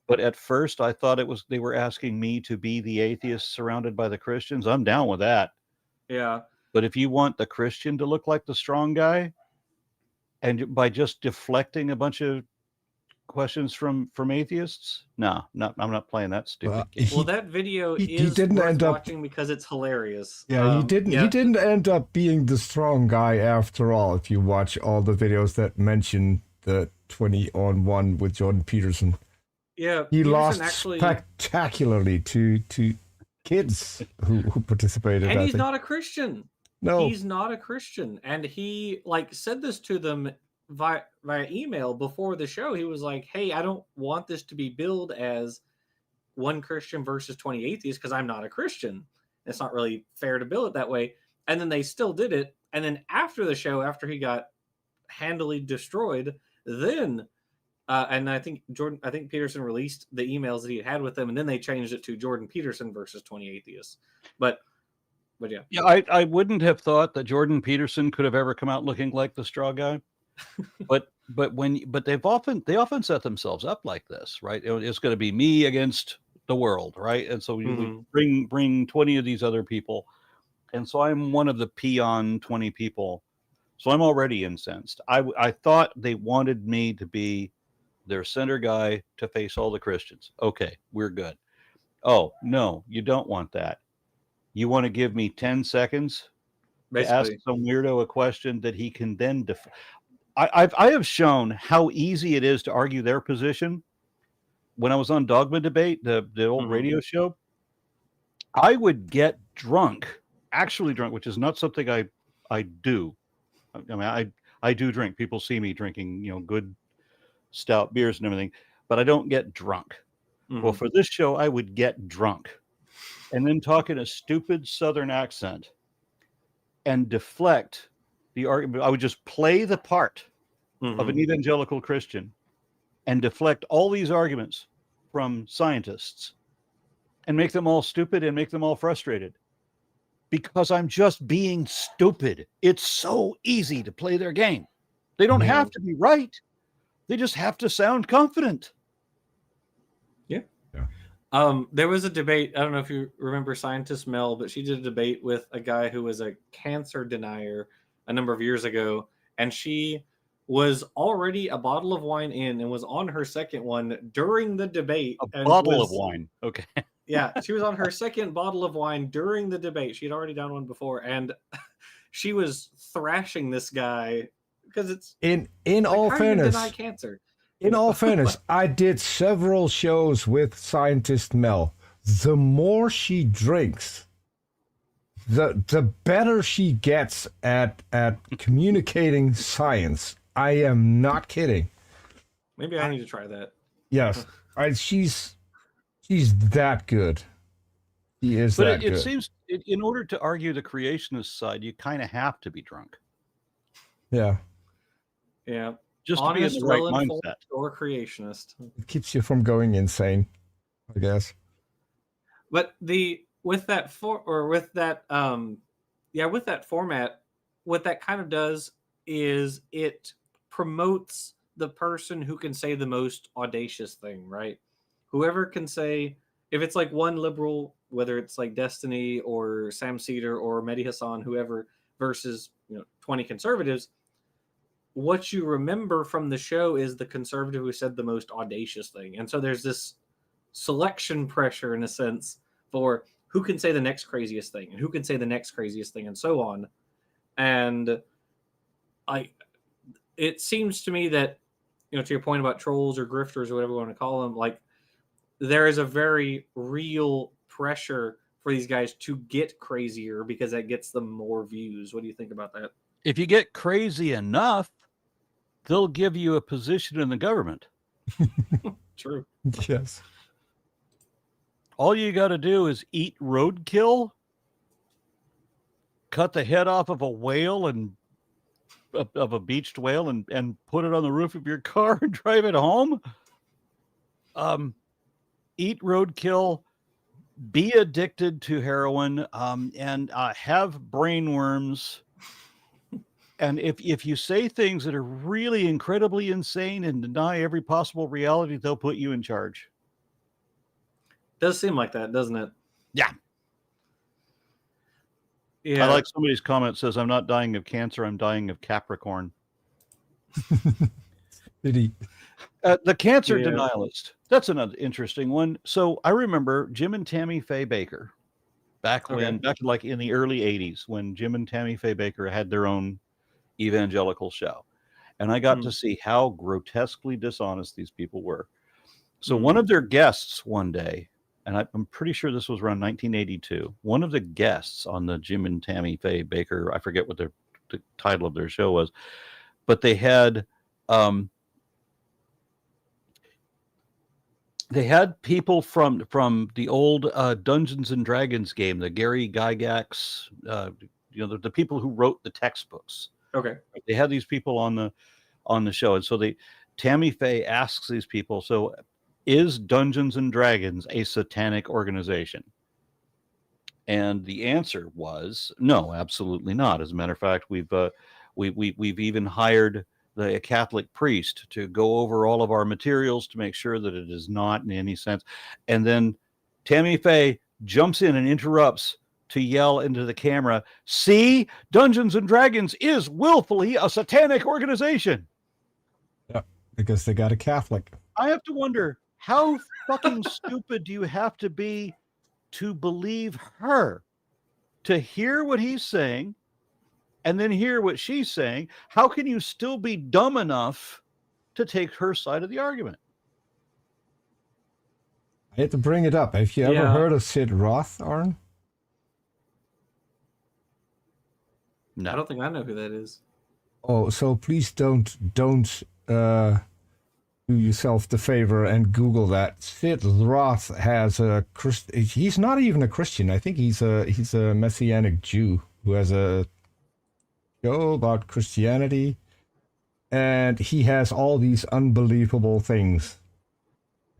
[SPEAKER 2] But at first, I thought they were asking me to be the atheist surrounded by the Christians. I'm down with that.
[SPEAKER 1] Yeah.
[SPEAKER 2] But if you want the Christian to look like the strong guy, and by just deflecting a bunch of questions from atheists, no, I'm not playing that stupid game.
[SPEAKER 1] Well, that video is worth watching because it's hilarious.
[SPEAKER 3] Yeah, he didn't end up being the strong guy after all. If you watch all the videos that mention the 20-on-1 with Jordan Peterson.
[SPEAKER 1] Yeah,
[SPEAKER 3] he lost spectacularly to kids who participated.
[SPEAKER 1] And he's not a Christian.
[SPEAKER 3] No,
[SPEAKER 1] he's not a Christian, and he said this to them via email before the show. He was like, "Hey, I don't want this to be billed as 1 Christian versus 20 atheists because I'm not a Christian. It's not really fair to bill it that way." And then they still did it. And then after the show, after he got handily destroyed, then. And I think Peterson released the emails that he had with them, and then they changed it to Jordan Peterson versus 20 atheists. But yeah.
[SPEAKER 2] Yeah, I wouldn't have thought that Jordan Peterson could have ever come out looking like the straw guy. but they often set themselves up like this, right? It's going to be me against the world, right? And so we bring 20 of these other people, and so I'm one of the peon 20 people. So I'm already incensed. I thought they wanted me to be their center guy to face all the Christians. Okay, we're good. Oh, no, you don't want that. You want to give me 10 seconds to ask some weirdo a question that he can then I have shown how easy it is to argue their position. When I was on Dogma Debate, the old radio show, I would get actually drunk, which is not something I do. I mean, I do drink. People see me drinking, good stout beers and everything, but I don't get drunk. Well, for this show, I would get drunk and then talk in a stupid Southern accent and deflect the argument. I would just play the part of an evangelical Christian and deflect all these arguments from scientists and make them all stupid and make them all frustrated because I'm just being stupid. It's so easy to play their game. They don't have to be right. They just have to sound confident.
[SPEAKER 1] Yeah. There was a debate. I don't know if you remember Scientist Mel, but she did a debate with a guy who was a cancer denier a number of years ago. And she was already a bottle of wine in and was on her second one during the debate.
[SPEAKER 2] Bottle of wine. Okay.
[SPEAKER 1] Yeah, she was on her second bottle of wine during the debate. She had already done one before, and she was thrashing this guy because it's
[SPEAKER 3] In
[SPEAKER 1] like,
[SPEAKER 3] all
[SPEAKER 1] how are you gonna
[SPEAKER 3] fairness,
[SPEAKER 1] deny cancer?
[SPEAKER 3] in all fairness, I did several shows with scientist Mel. The more she drinks, the better she gets at communicating science. I am not kidding.
[SPEAKER 1] Maybe I need to try that.
[SPEAKER 3] Yes, she's that good. She is
[SPEAKER 2] But
[SPEAKER 3] that
[SPEAKER 2] it
[SPEAKER 3] good.
[SPEAKER 2] seems in order to argue the creationist side, you kind of have to be drunk.
[SPEAKER 3] Yeah,
[SPEAKER 1] Yeah,
[SPEAKER 2] just
[SPEAKER 1] honest,
[SPEAKER 2] to be in the right
[SPEAKER 1] well-informed,
[SPEAKER 2] mindset.
[SPEAKER 1] or creationist.
[SPEAKER 3] it keeps you from going insane, I guess.
[SPEAKER 1] But with that format, what that kind of does is it promotes the person who can say the most audacious thing, right? Whoever can say, if it's like one liberal, whether it's like Destiny or Sam Cedar or Mehdi Hassan, whoever, versus 20 conservatives, what you remember from the show is the conservative who said the most audacious thing. And so there's this selection pressure in a sense for who can say the next craziest thing and who can say the next craziest thing and so on. And it seems to me that, to your point about trolls or grifters or whatever you want to call them, like there is a very real pressure for these guys to get crazier because that gets them more views. What do you think about that?
[SPEAKER 2] If you get crazy enough, they'll give you a position in the government.
[SPEAKER 1] True.
[SPEAKER 3] Yes.
[SPEAKER 2] All you got to do is eat roadkill, cut the head off of a whale and of a beached whale and put it on the roof of your car and drive it home. Eat roadkill, be addicted to heroin, and have brain worms. And if you say things that are really incredibly insane and deny every possible reality, they'll put you in charge.
[SPEAKER 1] Does seem like that, doesn't it?
[SPEAKER 2] Yeah.
[SPEAKER 1] Yeah.
[SPEAKER 2] I like somebody's comment says, I'm not dying of cancer, I'm dying of Capricorn.
[SPEAKER 3] Did he?
[SPEAKER 2] The cancer denialist. That's another interesting one. So I remember Jim and Tammy Fay Baker back in the early 80s when Jim and Tammy Fay Baker had their own evangelical show. And I got to see how grotesquely dishonest these people were. So one of their guests one day, and I'm pretty sure this was around 1982, one of the guests on the Jim and Tammy Fay Baker, I forget what the title of their show was, but they had people from the old Dungeons and Dragons game, the Gary Gygax, the people who wrote the textbooks.
[SPEAKER 1] Okay.
[SPEAKER 2] They had these people on the show, and so Tammy Fay asks these people, so is Dungeons and Dragons a satanic organization? And the answer was no, absolutely not. As a matter of fact, we've even hired a Catholic priest to go over all of our materials to make sure that it is not in any sense. And then Tammy Fay jumps in and interrupts to yell into the camera, see, Dungeons and Dragons is willfully a satanic organization.
[SPEAKER 3] Yeah, because they got a Catholic.
[SPEAKER 2] I have to wonder, how fucking stupid do you have to be to believe her, to hear what he's saying and then hear what she's saying? How can you still be dumb enough to take her side of the argument?
[SPEAKER 3] I had to bring it up. Have you ever heard of Sid Roth, Aron?
[SPEAKER 2] No.
[SPEAKER 1] I don't think I know who that is.
[SPEAKER 3] Oh, so please don't do yourself the favor and Google that. Sid Roth has he's not even a Christian. I think he's a Messianic Jew who has a show about Christianity, and he has all these unbelievable things.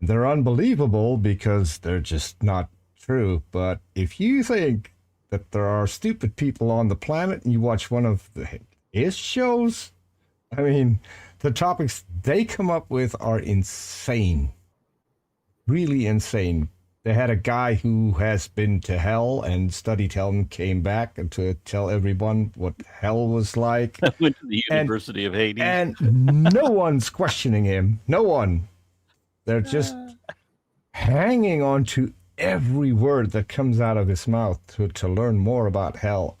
[SPEAKER 3] They're unbelievable because they're just not true. But if you think that there are stupid people on the planet and you watch one of his shows, I mean, the topics they come up with are insane. Really insane. They had a guy who has been to hell and studied hell and came back and to tell everyone what hell was like.
[SPEAKER 2] Went to the University of Hades.
[SPEAKER 3] And no one's questioning him. No one. They're just hanging on to every word that comes out of his mouth to learn more about hell.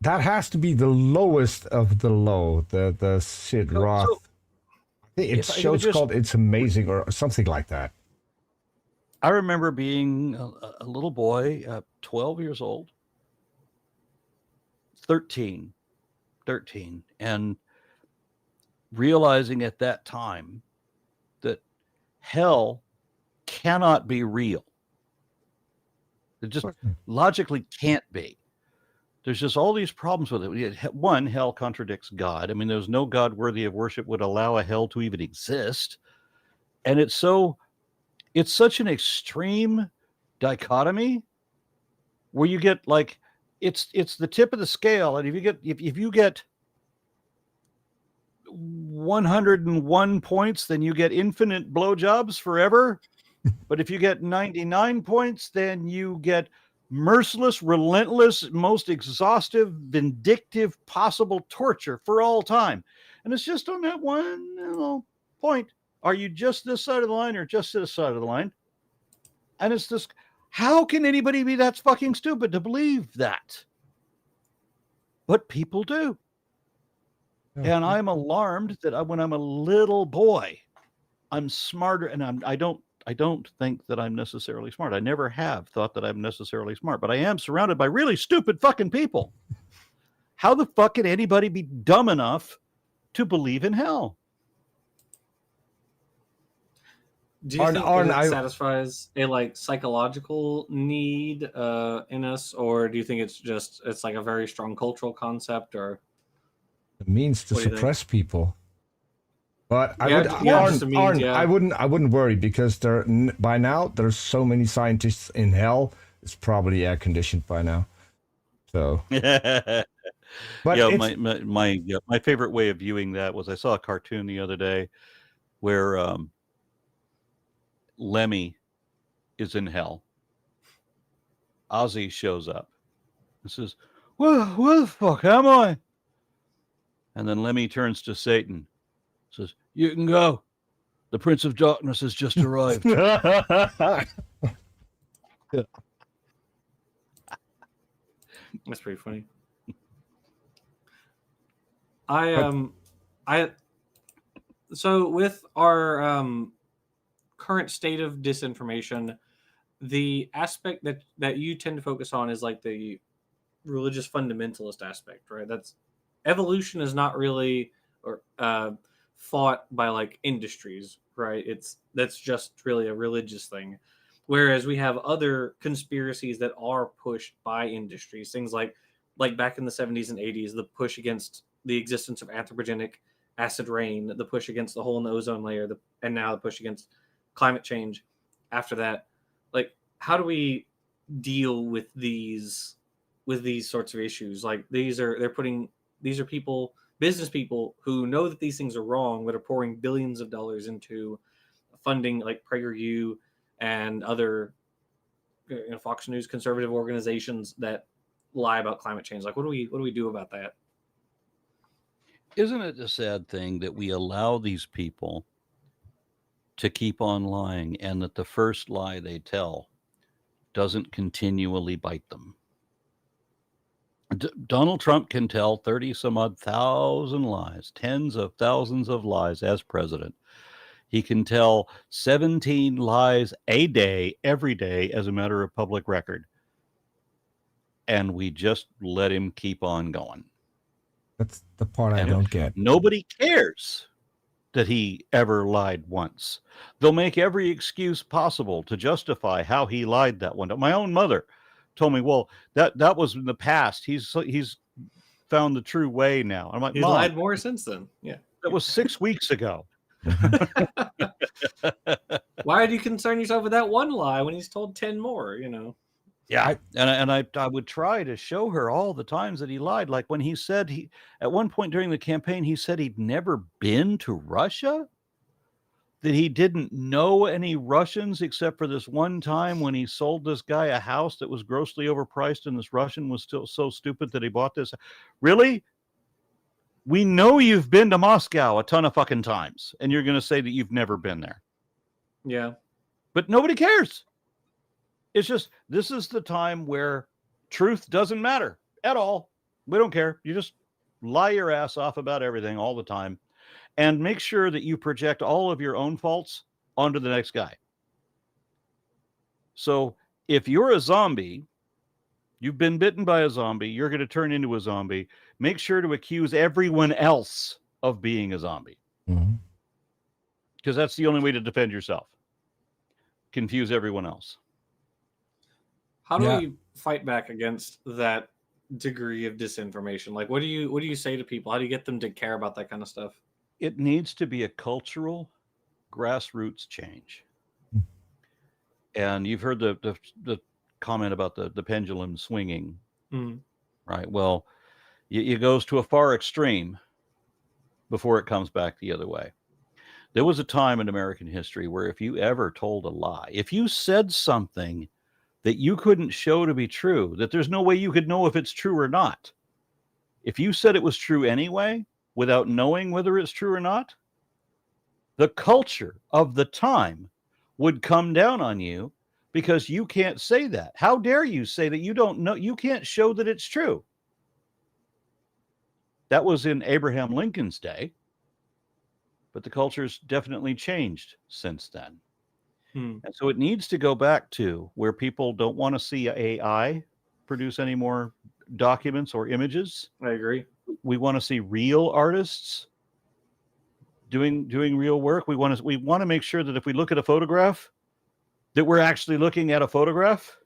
[SPEAKER 3] That has to be the lowest of the low. The Sid Roth.
[SPEAKER 2] So
[SPEAKER 3] It's show's called "It's Amazing" or something like that.
[SPEAKER 2] I remember being a little boy, 12 years old, 13, and realizing at that time that hell cannot be real. It just logically can't be. There's just all these problems with it. One, hell contradicts God. I mean, there's no God worthy of worship would allow a hell to even exist. And it's such an extreme dichotomy where you get like, it's the tip of the scale. And if you get 101 points, then you get infinite blowjobs forever. But if you get 99 points, then you get merciless, relentless, most exhaustive, vindictive possible torture for all time. And it's just on that one little point. Are you just this side of the line or just this side of the line? And it's this, how can anybody be that fucking stupid to believe that? But people do. And I'm alarmed that when I'm a little boy, I'm smarter, and I don't think that I'm necessarily smart. I never have thought that I'm necessarily smart, but I am surrounded by really stupid fucking people. How the fuck can anybody be dumb enough to believe in hell?
[SPEAKER 1] Do you think it satisfies a like psychological need in us, or do you think it's like a very strong cultural concept, or
[SPEAKER 3] it means to suppress people? But I wouldn't worry, because by now there's so many scientists in hell. It's probably air conditioned by now. So,
[SPEAKER 2] but my favorite way of viewing that was I saw a cartoon the other day where Lemmy is in hell. Ozzy shows up and says, "Well, where the fuck am I?" And then Lemmy turns to Satan, says, "You can go. The Prince of Darkness has just arrived."
[SPEAKER 1] That's pretty funny. So with our current state of disinformation, the aspect that you tend to focus on is like the religious fundamentalist aspect, right? That's evolution is not really fought by like industries, right? That's just really a religious thing. Whereas we have other conspiracies that are pushed by industries, things like back in the 70s and 80s, the push against the existence of anthropogenic acid rain, the push against the hole in the ozone layer, and now the push against climate change. After that, like, how do we deal with these sorts of issues? Like, these are people, business people, who know that these things are wrong, but are pouring billions of dollars into funding like PragerU and other Fox News conservative organizations that lie about climate change. Like, what do we do about that?
[SPEAKER 2] Isn't it a sad thing that we allow these people to keep on lying, and that the first lie they tell doesn't continually bite them? Donald Trump can tell 30 some odd thousand lies, tens of thousands of lies as president. He can tell 17 lies a day, every day, as a matter of public record. And we just let him keep on going.
[SPEAKER 3] That's the part I don't get.
[SPEAKER 2] Nobody cares that he ever lied once. They'll make every excuse possible to justify how he lied that one time. My own mother told me, well, that was in the past. He's found the true way now. I'm like,
[SPEAKER 1] he's lied more since then. Yeah.
[SPEAKER 2] That was 6 weeks ago.
[SPEAKER 1] Why do you concern yourself with that one lie when he's told 10 more,
[SPEAKER 2] Yeah, I would try to show her all the times that he lied. Like when he said at one point during the campaign, he said he'd never been to Russia, that he didn't know any Russians except for this one time when he sold this guy a house that was grossly overpriced, and this Russian was still so stupid that he bought this. Really? We know you've been to Moscow a ton of fucking times, and you're going to say that you've never been there.
[SPEAKER 1] Yeah.
[SPEAKER 2] But nobody cares. It's just, this is the time where truth doesn't matter at all. We don't care. You just lie your ass off about everything all the time, and make sure that you project all of your own faults onto the next guy. So if you're a zombie, you've been bitten by a zombie, you're going to turn into a zombie, make sure to accuse everyone else of being a zombie. Because that's the only way to defend yourself. Confuse everyone else.
[SPEAKER 1] How do we fight back against that degree of disinformation? Like, what do you say to people? How do you get them to care about that kind of stuff?
[SPEAKER 2] It needs to be a cultural grassroots change. And you've heard the comment about the pendulum swinging, right? Well, it goes to a far extreme before it comes back the other way. There was a time in American history where if you ever told a lie, if you said something that you couldn't show to be true, that there's no way you could know if it's true or not, if you said it was true anyway, without knowing whether it's true or not, the culture of the time would come down on you because you can't say that. How dare you say that you don't know? You can't show that it's true. That was in Abraham Lincoln's day, but the culture's definitely changed since then. And so it needs to go back to where people don't want to see AI produce any more documents or images.
[SPEAKER 1] I agree.
[SPEAKER 2] We want to see real artists doing real work. We want to make sure that if we look at a photograph, that we're actually looking at a photograph.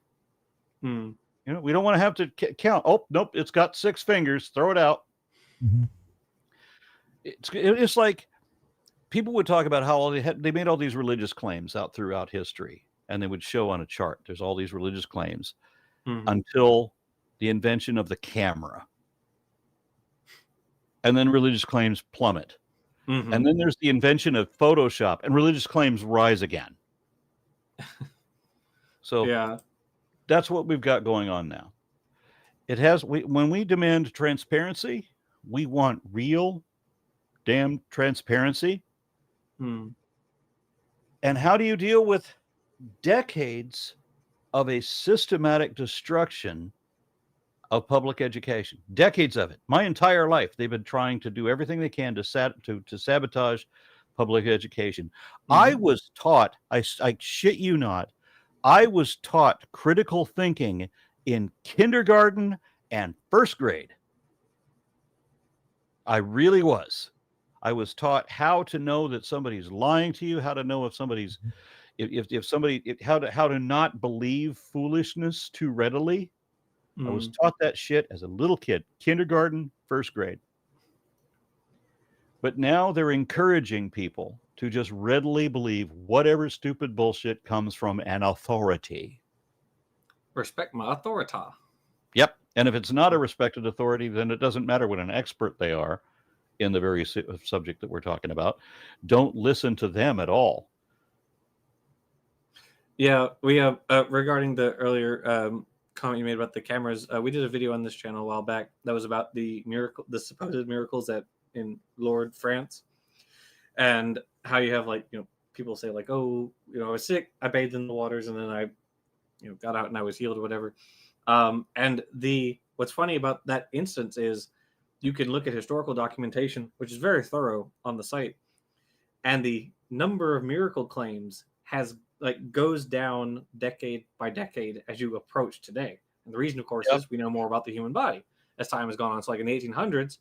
[SPEAKER 2] You know, we don't want to have to count. Oh, nope, it's got 6 fingers. Throw it out. It's like people would talk about how they made all these religious claims out throughout history, and they would show on a chart. There's all these religious claims until the invention of the camera, and then religious claims plummet. And then there's the invention of Photoshop, and religious claims rise again. So
[SPEAKER 1] yeah,
[SPEAKER 2] that's what we've got going on now. When we demand transparency, we want real damn transparency. And how do you deal with decades of a systematic destruction of public education? Decades of it. My entire life, they've been trying to do everything they can to sabotage public education. I was taught, I shit you not, I was taught critical thinking in kindergarten and first grade. I really was. I was taught how to know that somebody's lying to you, how to know if somebody's, how to not believe foolishness too readily. I was taught that shit as a little kid, kindergarten, first grade. But now they're encouraging people to just readily believe whatever stupid bullshit comes from an authority.
[SPEAKER 1] Respect my authority.
[SPEAKER 2] Yep. And if it's not a respected authority, then it doesn't matter what an expert they are in the very subject that we're talking about. Don't listen to them at all.
[SPEAKER 1] Yeah, we have regarding the earlier comment you made about the cameras. We did a video on this channel a while back that was about the supposed miracles in Lourdes, France, and how you have people say oh, I was sick, I bathed in the waters, and then I got out and I was healed or whatever. And what's funny about that instance is you can look at historical documentation, which is very thorough on the site, and the number of miracle claims goes down decade by decade as you approach today. And the reason, of course, is we know more about the human body as time has gone on. So in the 1800s,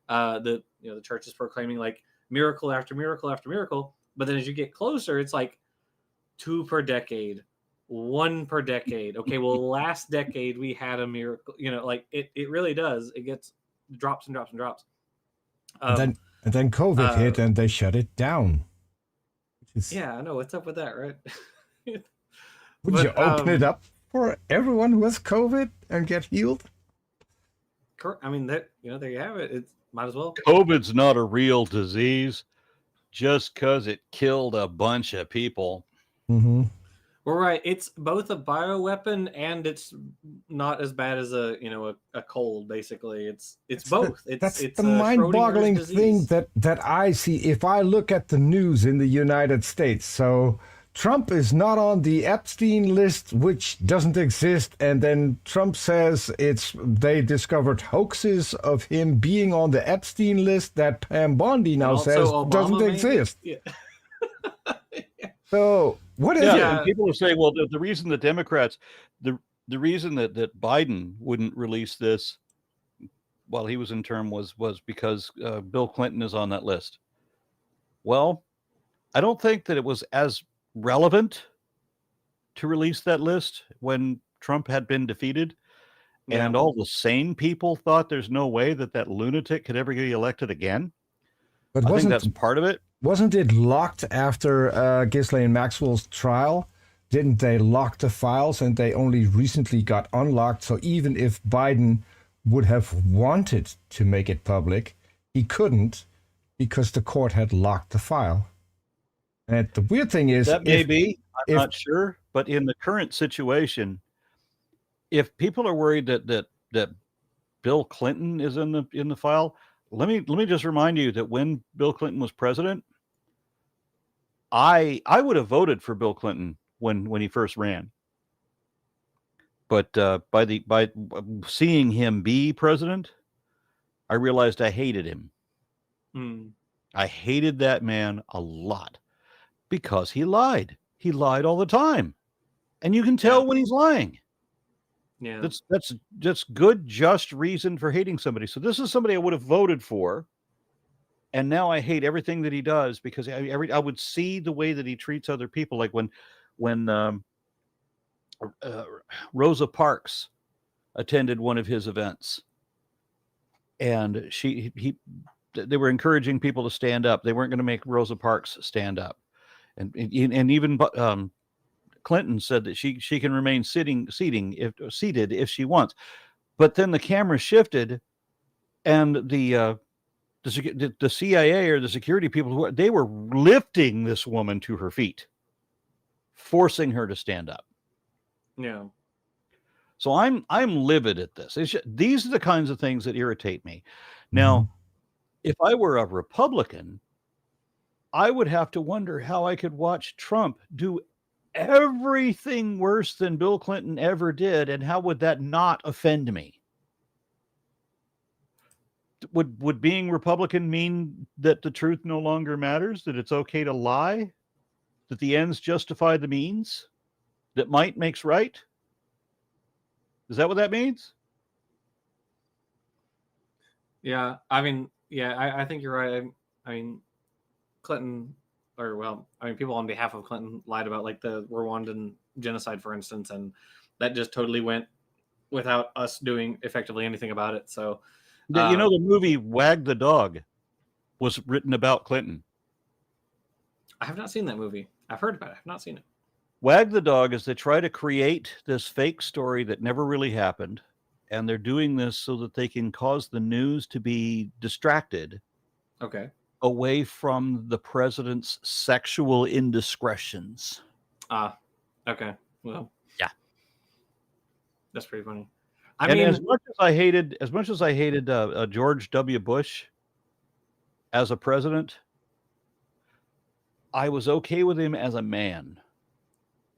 [SPEAKER 1] the church is proclaiming miracle after miracle after miracle. But then as you get closer, it's 2 per decade, 1 per decade. Okay, well, last decade we had a miracle. It really does. It gets drops and drops and drops.
[SPEAKER 3] And then COVID hit and they shut it down.
[SPEAKER 1] Yeah, I know. What's up with that, right?
[SPEAKER 3] Would you open it up for everyone who has COVID and get healed?
[SPEAKER 1] I mean, there you have it. It might as well.
[SPEAKER 2] COVID's not a real disease just because it killed a bunch of people.
[SPEAKER 1] Well, right. It's both a bioweapon and it's not as bad as a cold. Basically, it's both.
[SPEAKER 3] That's
[SPEAKER 1] it's
[SPEAKER 3] the mind-boggling thing that I see if I look at the news in the United States. So Trump is not on the Epstein list, which doesn't exist, and then Trump says they discovered hoaxes of him being on the Epstein list that Pam Bondi now says
[SPEAKER 1] Obama,
[SPEAKER 3] doesn't
[SPEAKER 1] maybe?
[SPEAKER 3] exist.
[SPEAKER 1] Yeah.
[SPEAKER 3] So what is
[SPEAKER 2] Yeah,
[SPEAKER 3] it?
[SPEAKER 2] and people are saying, well, the reason the Democrats, the reason that Biden wouldn't release this while he was in term was because Bill Clinton is on that list. Well, I don't think that it was as relevant to release that list when Trump had been defeated, and all the sane people thought there's no way that lunatic could ever get elected again.
[SPEAKER 3] But
[SPEAKER 2] I think that's part of it.
[SPEAKER 3] Wasn't it locked after Ghislaine Maxwell's trial? Didn't they lock the files and they only recently got unlocked? So even if Biden would have wanted to make it public, he couldn't because the court had locked the file. And the weird thing is...
[SPEAKER 2] That may be. I'm not sure. But in the current situation, if people are worried that Bill Clinton is in the file, let me just remind you that when Bill Clinton was president, I would have voted for Bill Clinton when he first ran. But by seeing him be president, I realized I hated him. I hated that man a lot because he lied. He lied all the time, and you can tell when he's lying.
[SPEAKER 1] Yeah,
[SPEAKER 2] that's just good, just reason for hating somebody. So this is somebody I would have voted for, and now I hate everything that he does because I would see the way that he treats other people, like when Rosa Parks attended one of his events, and they were encouraging people to stand up. They weren't going to make Rosa Parks stand up, and even Clinton said that she can remain seated if she wants. But then the camera shifted, and the CIA or the security people they were lifting this woman to her feet, forcing her to stand up.
[SPEAKER 1] Yeah.
[SPEAKER 2] So I'm livid at this. These are the kinds of things that irritate me. Now, if I were a Republican, I would have to wonder how I could watch Trump do everything worse than Bill Clinton ever did, and how would that not offend me? Would being Republican mean that the truth no longer matters, that it's okay to lie, that the ends justify the means, that might makes right? Is that what that means?
[SPEAKER 1] Yeah, I mean, I think you're right. I mean, Clinton, people on behalf of Clinton lied about like the Rwandan genocide, for instance, and that just totally went without us doing effectively anything about it. So,
[SPEAKER 2] the movie Wag the Dog was written about Clinton.
[SPEAKER 1] I have not seen that movie. I've heard about it. I've not seen it.
[SPEAKER 2] Wag the Dog is they try to create this fake story that never really happened, and they're doing this so that they can cause the news to be distracted.
[SPEAKER 1] Okay.
[SPEAKER 2] Away from the president's sexual indiscretions.
[SPEAKER 1] Okay. Well,
[SPEAKER 2] yeah,
[SPEAKER 1] that's pretty funny.
[SPEAKER 2] As much as I hated George W. Bush as a president, I was okay with him as a man.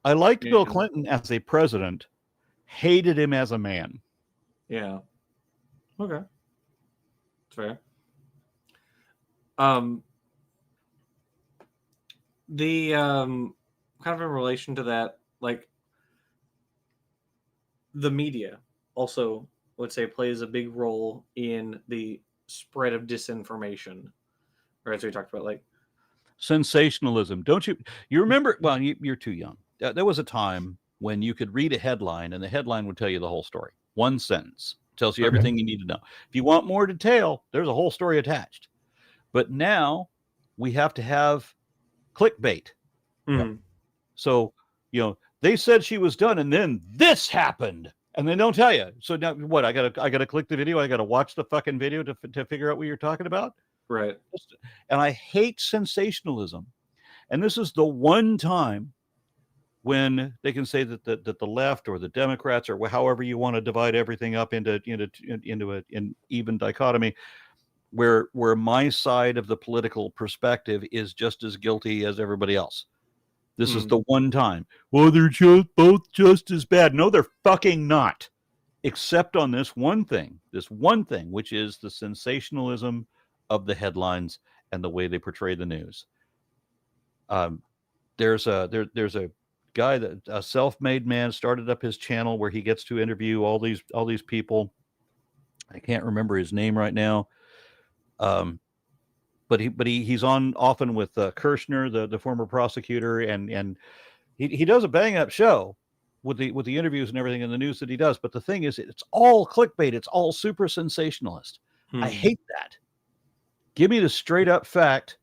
[SPEAKER 2] I liked Bill Clinton as a president, hated him as a man.
[SPEAKER 1] Yeah. Okay. That's fair. The kind of in relation to that, like the media also would say plays a big role in the spread of disinformation, or as we talked about, like
[SPEAKER 2] sensationalism. Don't you remember? Well, you're too young. There was a time when you could read a headline and the headline would tell you the whole story. One sentence tells you everything you need to know. If you want more detail, there's a whole story attached. But now we have to have clickbait.
[SPEAKER 1] Mm-hmm.
[SPEAKER 2] So, they said she was done and then this happened and they don't tell you. So now what? I gotta click the video. I gotta watch the fucking video to figure out what you're talking about.
[SPEAKER 1] Right.
[SPEAKER 2] And I hate sensationalism. And this is the one time when they can say that the left or the Democrats or however you want to divide everything up into an even dichotomy, where my side of the political perspective is just as guilty as everybody else. This is the one time. Well, they're both just as bad. No, they're fucking not. Except on this one thing, which is the sensationalism of the headlines and the way they portray the news. There's a guy, that a self-made man, started up his channel where he gets to interview all these people. I can't remember his name right now. But he's on often with Kirshner, the former prosecutor, and he does a bang up show with the interviews and everything in the news that he does. But the thing is, it's all clickbait. It's all super sensationalist. I hate that. Give me the straight up fact.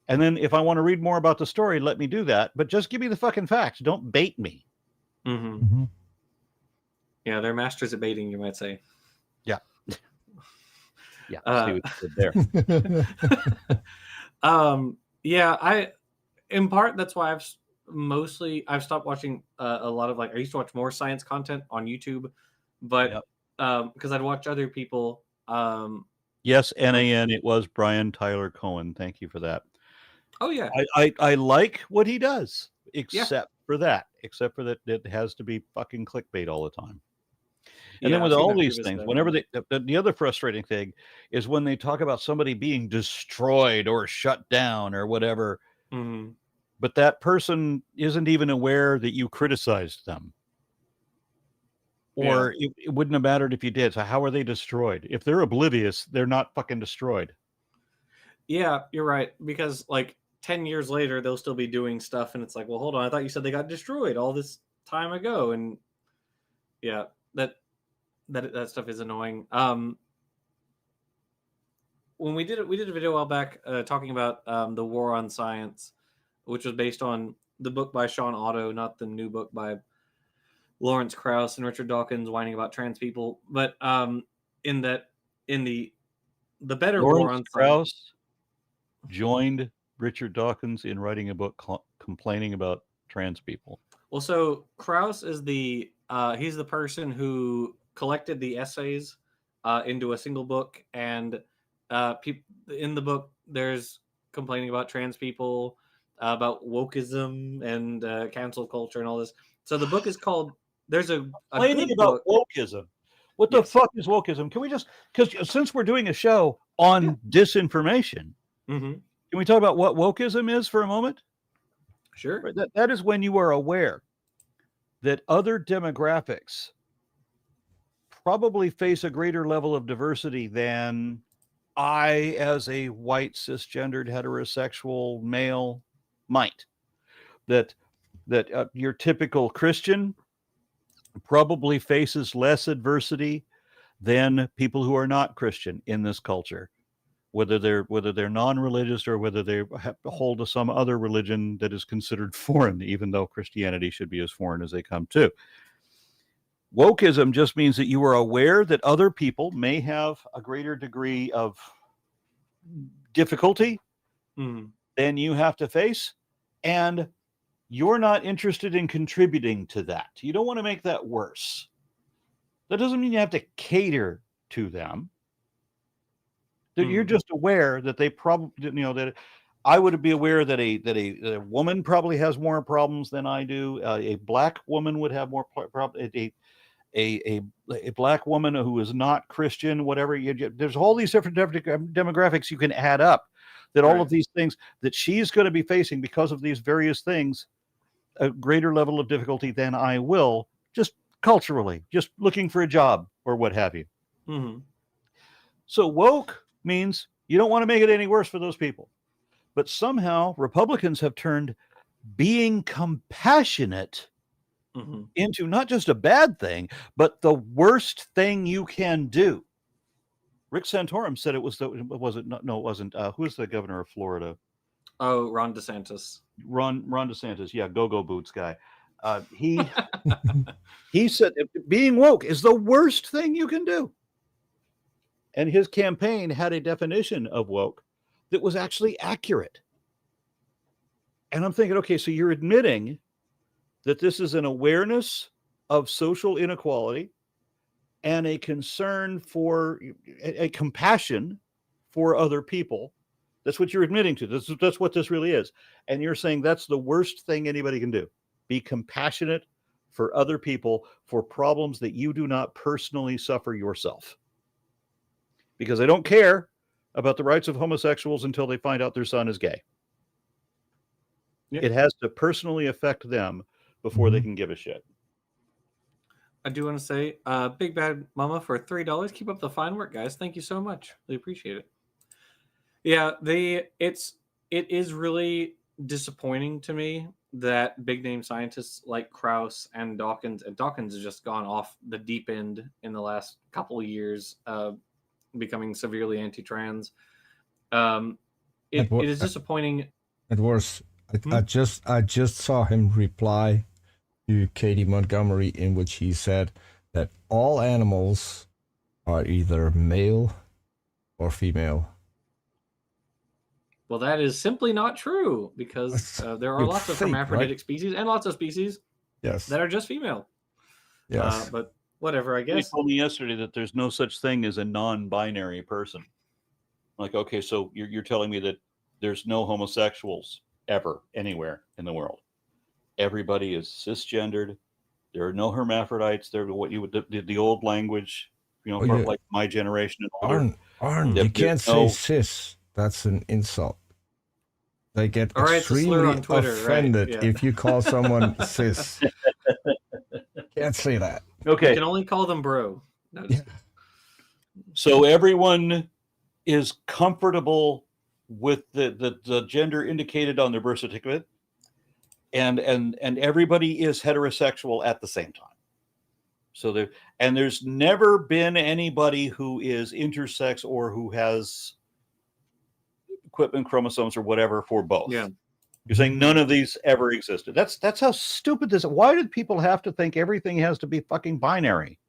[SPEAKER 2] And then if I want to read more about the story, let me do that. But just give me the fucking facts. Don't bait me.
[SPEAKER 1] Yeah, they're masters at baiting, you might say.
[SPEAKER 2] Yeah. Yeah. See what you did there.
[SPEAKER 1] Yeah, in part, that's why I've stopped watching a lot of, like, I used to watch more science content on YouTube, but because I'd watch other people.
[SPEAKER 2] Yes, NAN, it was Brian Tyler Cohen. Thank you for that.
[SPEAKER 1] Oh yeah,
[SPEAKER 2] I like what he does, except for that it has to be fucking clickbait all the time. And then with all these things, whenever the other frustrating thing is when they talk about somebody being destroyed or shut down or whatever, but that person isn't even aware that you criticized them. Or it wouldn't have mattered if you did. So how are they destroyed? If they're oblivious, they're not fucking destroyed.
[SPEAKER 1] Yeah, you're right. Because like 10 years later, they'll still be doing stuff. And it's like, well, hold on. I thought you said they got destroyed all this time ago. And yeah, that stuff is annoying. When we did a video a while back talking about the war on science, which was based on the book by Sean Otto, not the new book by Lawrence Krauss and Richard Dawkins whining about trans people. But in the better
[SPEAKER 2] Lawrence
[SPEAKER 1] war on
[SPEAKER 2] Krauss
[SPEAKER 1] science
[SPEAKER 2] joined Richard Dawkins in writing a book complaining about trans people.
[SPEAKER 1] Well, so Krauss is he's the person who collected the essays into a single book, and in the book there's complaining about trans people, about wokeism and cancel culture and all this. So the book is called. There's a
[SPEAKER 2] complaining about wokeism. What the fuck is wokeism? Can we just, because since we're doing a show on disinformation, can we talk about what wokeism is for a moment?
[SPEAKER 1] Sure.
[SPEAKER 2] That is when you are aware that other demographics probably face a greater level of diversity than I, as a white, cisgendered, heterosexual male, might. That your typical Christian probably faces less adversity than people who are not Christian in this culture, whether they're non-religious or whether they hold to some other religion that is considered foreign, even though Christianity should be as foreign as they come to. Wokeism just means that you are aware that other people may have a greater degree of difficulty than you have to face, and you're not interested in contributing to that. You don't want to make that worse. That doesn't mean you have to cater to them. That you're just aware that they probably, that I would be aware that a woman probably has more problems than I do. A black woman would have more problems. A black woman who is not Christian, whatever. There's all these different demographics you can add up. That all of these things that she's going to be facing because of these various things, a greater level of difficulty than I will, just culturally, just looking for a job or what have you. So woke means you don't want to make it any worse for those people. But somehow Republicans have turned being compassionate into not just a bad thing, but the worst thing you can do. Rick Santorum said it was it wasn't. Who's the governor of Florida?
[SPEAKER 1] Oh, Ron DeSantis.
[SPEAKER 2] Ron DeSantis, yeah, go-go boots guy. He said being woke is the worst thing you can do. And his campaign had a definition of woke that was actually accurate. And I'm thinking, okay, so you're admitting that this is an awareness of social inequality and a concern for a compassion for other people That's what you're admitting to. That's what this really is. And you're saying that's the worst thing anybody can do. Be compassionate for other people for problems that you do not personally suffer yourself. Because they don't care about the rights of homosexuals until they find out their son is gay. Yeah. It has to personally affect them before they can give a shit.
[SPEAKER 1] I do want to say, Big Bad Mama for $3. Keep up the fine work, guys. Thank you so much. Really appreciate it. Yeah, it is really disappointing to me that big name scientists like Krauss and Dawkins has just gone off the deep end in the last couple of years, becoming severely anti-trans. It is disappointing.
[SPEAKER 3] It was. I just saw him reply to Katie Montgomery, in which he said that all animals are either male or female.
[SPEAKER 1] Well, that is simply not true, because there are lots of hermaphroditic species and lots of species that are just female.
[SPEAKER 3] Yes.
[SPEAKER 1] But whatever, I guess.
[SPEAKER 2] You told me yesterday that there's no such thing as a non-binary person. Like, okay, so you're telling me that there's no homosexuals ever anywhere in the world. Everybody is cisgendered. There are no hermaphrodites. They're what you would the old language, like my generation and older.
[SPEAKER 3] Arn, you can't say cis. That's an insult. They get extremely offended if you call someone cis. Can't say that.
[SPEAKER 2] Okay.
[SPEAKER 1] You can only call them bro. No,
[SPEAKER 2] so everyone is comfortable with the gender indicated on their birth certificate, and everybody is heterosexual at the same time. So there's never been anybody who is intersex or who has equipment chromosomes or whatever for both.
[SPEAKER 1] Yeah.
[SPEAKER 2] You're saying none of these ever existed. That's how stupid this is. Why did people have to think everything has to be fucking binary?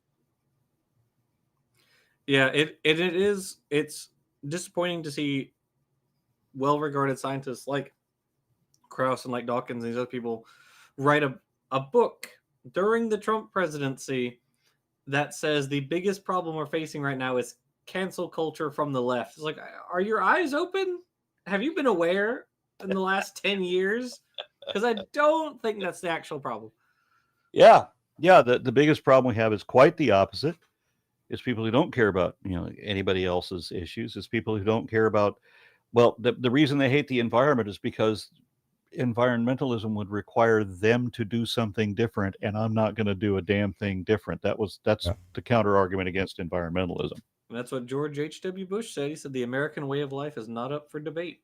[SPEAKER 1] Yeah, it's disappointing to see well-regarded scientists like Krauss and like Dawkins and these other people write a book during the Trump presidency that says the biggest problem we're facing right now is cancel culture from the left. It's like, are your eyes open? Have you been aware in the last 10 years? Because I don't think that's the actual problem.
[SPEAKER 2] Yeah. The biggest problem we have is quite the opposite. It's people who don't care about anybody else's issues. It's people who don't care about. Well, the reason they hate the environment is because environmentalism would require them to do something different, and I'm not going to do a damn thing different. That's the counter argument against environmentalism.
[SPEAKER 1] And that's what George H.W. Bush said. He said the American way of life is not up for debate.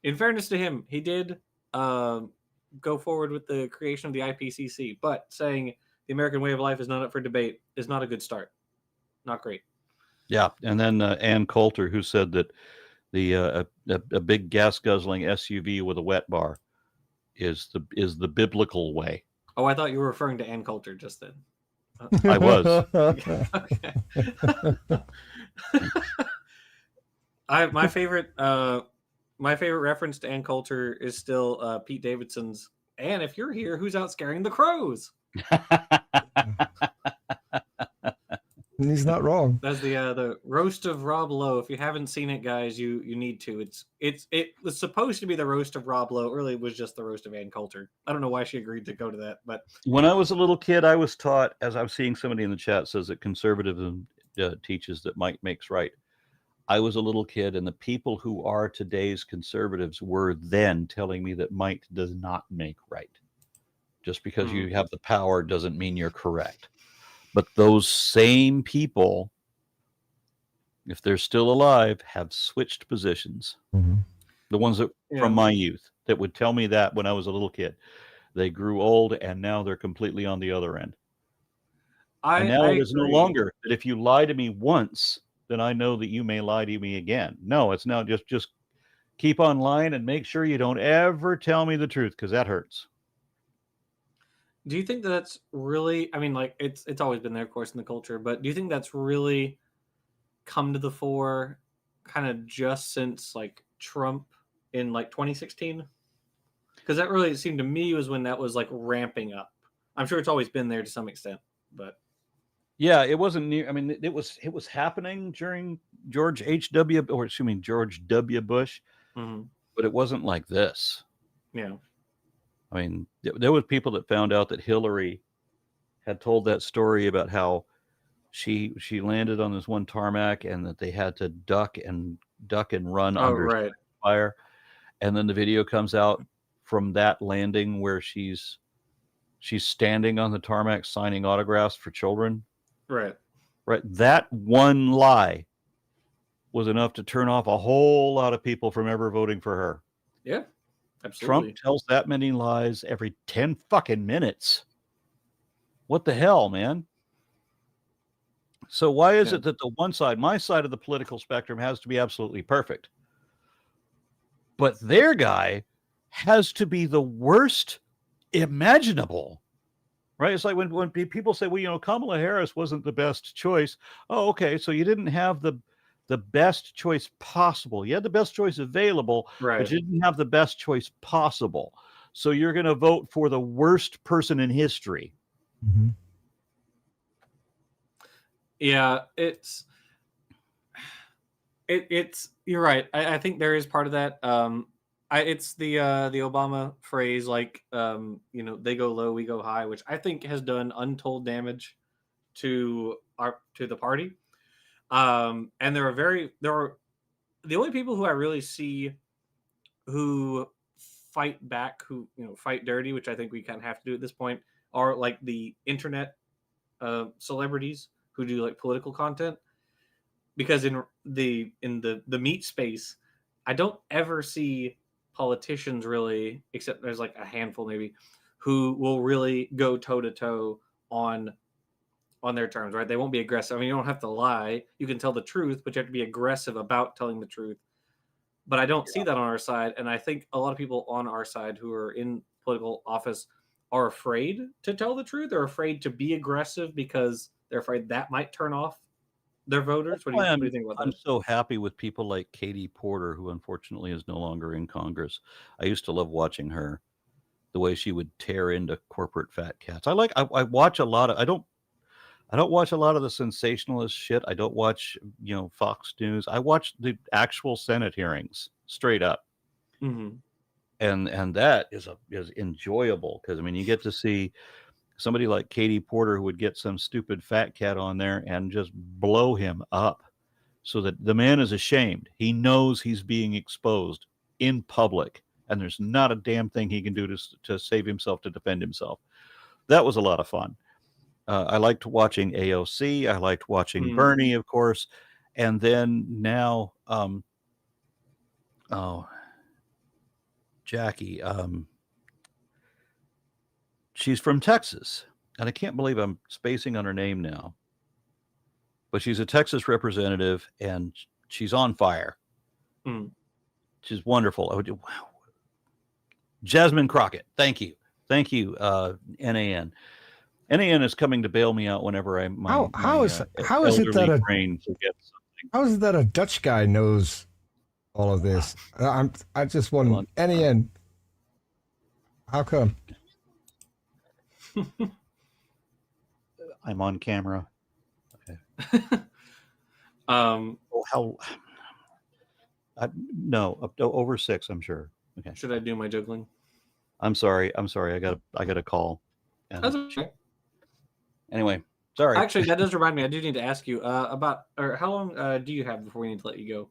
[SPEAKER 1] In fairness to him, he did go forward with the creation of the IPCC, but saying the American way of life is not up for debate is not a good start. Not great. Yeah,
[SPEAKER 2] and then Ann Coulter, who said that a big gas guzzling SUV with a wet bar is the biblical way.
[SPEAKER 1] Oh, I thought you were referring to Ann Coulter just then.
[SPEAKER 2] I was.
[SPEAKER 1] Okay. My favorite reference to Ann Coulter is still Pete Davidson's. And if you're here, who's out scaring the crows?
[SPEAKER 3] He's not wrong.
[SPEAKER 1] That's the roast of Rob Lowe. If you haven't seen it, guys, you need to. It was supposed to be the roast of Rob Lowe. Really, it was just the roast of Ann Coulter. I don't know why she agreed to go to that, but
[SPEAKER 2] when I was a little kid, I was taught, as I'm seeing somebody in the chat says that conservatism teaches that might makes right. I was a little kid, and the people who are today's conservatives were then telling me that might does not make right. Just because you have the power doesn't mean you're correct. But those same people, if they're still alive, have switched positions. Mm-hmm. The ones that from my youth that would tell me that when I was a little kid, they grew old and now they're completely on the other end. And now it is no longer that if you lie to me once, then I know that you may lie to me again. No, it's now just keep on lying and make sure you don't ever tell me the truth, because that hurts.
[SPEAKER 1] Do you think that's really, I mean, like it's always been there, of course, in the culture, but do you think that's really come to the fore kind of just since like Trump in like 2016? Because that really seemed to me was when that was like ramping up. I'm sure it's always been there to some extent, but
[SPEAKER 2] Yeah, it wasn't near. I mean, it was happening during George W. Bush,
[SPEAKER 1] Mm-hmm.
[SPEAKER 2] but it wasn't like this.
[SPEAKER 1] Yeah.
[SPEAKER 2] I mean, there was people that found out that Hillary had told that story about how she landed on this one tarmac and that they had to duck and run
[SPEAKER 1] Oh,
[SPEAKER 2] under
[SPEAKER 1] right.
[SPEAKER 2] fire, and then the video comes out from that landing where she's standing on the tarmac signing autographs for children.
[SPEAKER 1] Right.
[SPEAKER 2] That one lie was enough to turn off a whole lot of people from ever voting for her.
[SPEAKER 1] Yeah. Absolutely.
[SPEAKER 2] Trump tells that many lies every 10 fucking minutes. What the hell, man? So why is it that the one side, my side of the political spectrum, has to be absolutely perfect, but their guy has to be the worst imaginable? Right? It's like when people say, well, you know, Kamala Harris wasn't the best choice. Oh, okay. So you didn't have the best choice possible. You had the best choice available,
[SPEAKER 1] Right.
[SPEAKER 2] but you didn't have the best choice possible. So you're going to vote for the worst person in history.
[SPEAKER 3] Mm-hmm.
[SPEAKER 1] Yeah, it's you're right. I think there is part of that. It's the Obama phrase, like, you know, they go low, we go high, which I think has done untold damage to the party. And there are the only people who I really see who fight back, who, you know, fight dirty, which I think we kind of have to do at this point, are like the internet celebrities who do like political content. Because in the meat space, I don't ever see politicians really, except there's like a handful maybe, who will really go toe to toe on their terms, right? They won't be aggressive. I mean, you don't have to lie. You can tell the truth, but you have to be aggressive about telling the truth. But I don't see that on our side, and I think a lot of people on our side who are in political office are afraid to tell the truth. They're afraid to be aggressive because they're afraid that might turn off their voters. What do you think about that?
[SPEAKER 2] I'm so happy with people like Katie Porter, who unfortunately is no longer in Congress. I used to love watching her, the way she would tear into corporate fat cats. I watch a lot of, I don't watch a lot of the sensationalist shit. I don't watch, you know, Fox News. I watch the actual Senate hearings straight up.
[SPEAKER 1] Mm-hmm.
[SPEAKER 2] And that is enjoyable, because I mean, you get to see somebody like Katie Porter who would get some stupid fat cat on there and just blow him up so that the man is ashamed. He knows he's being exposed in public, and there's not a damn thing he can do to save himself, to defend himself. That was a lot of fun. I liked watching AOC. I liked watching Bernie, of course. And then now, Jackie, she's from Texas, and I can't believe I'm spacing on her name now, but she's a Texas representative, and she's on fire. She's wonderful. Wow. Jasmine Crockett. Thank you. NAN. NAN is coming to bail me out whenever
[SPEAKER 3] how is it that how is it that a Dutch guy knows all of this? I just want NAN. How come?
[SPEAKER 2] I'm on camera. Okay. No, over 6, I'm sure. Okay.
[SPEAKER 1] Should I do my juggling?
[SPEAKER 2] I'm sorry. I got a call.
[SPEAKER 1] That's okay.
[SPEAKER 2] Anyway, sorry.
[SPEAKER 1] Actually, that does remind me. I do need to ask you about, or how long do you have before we need to let you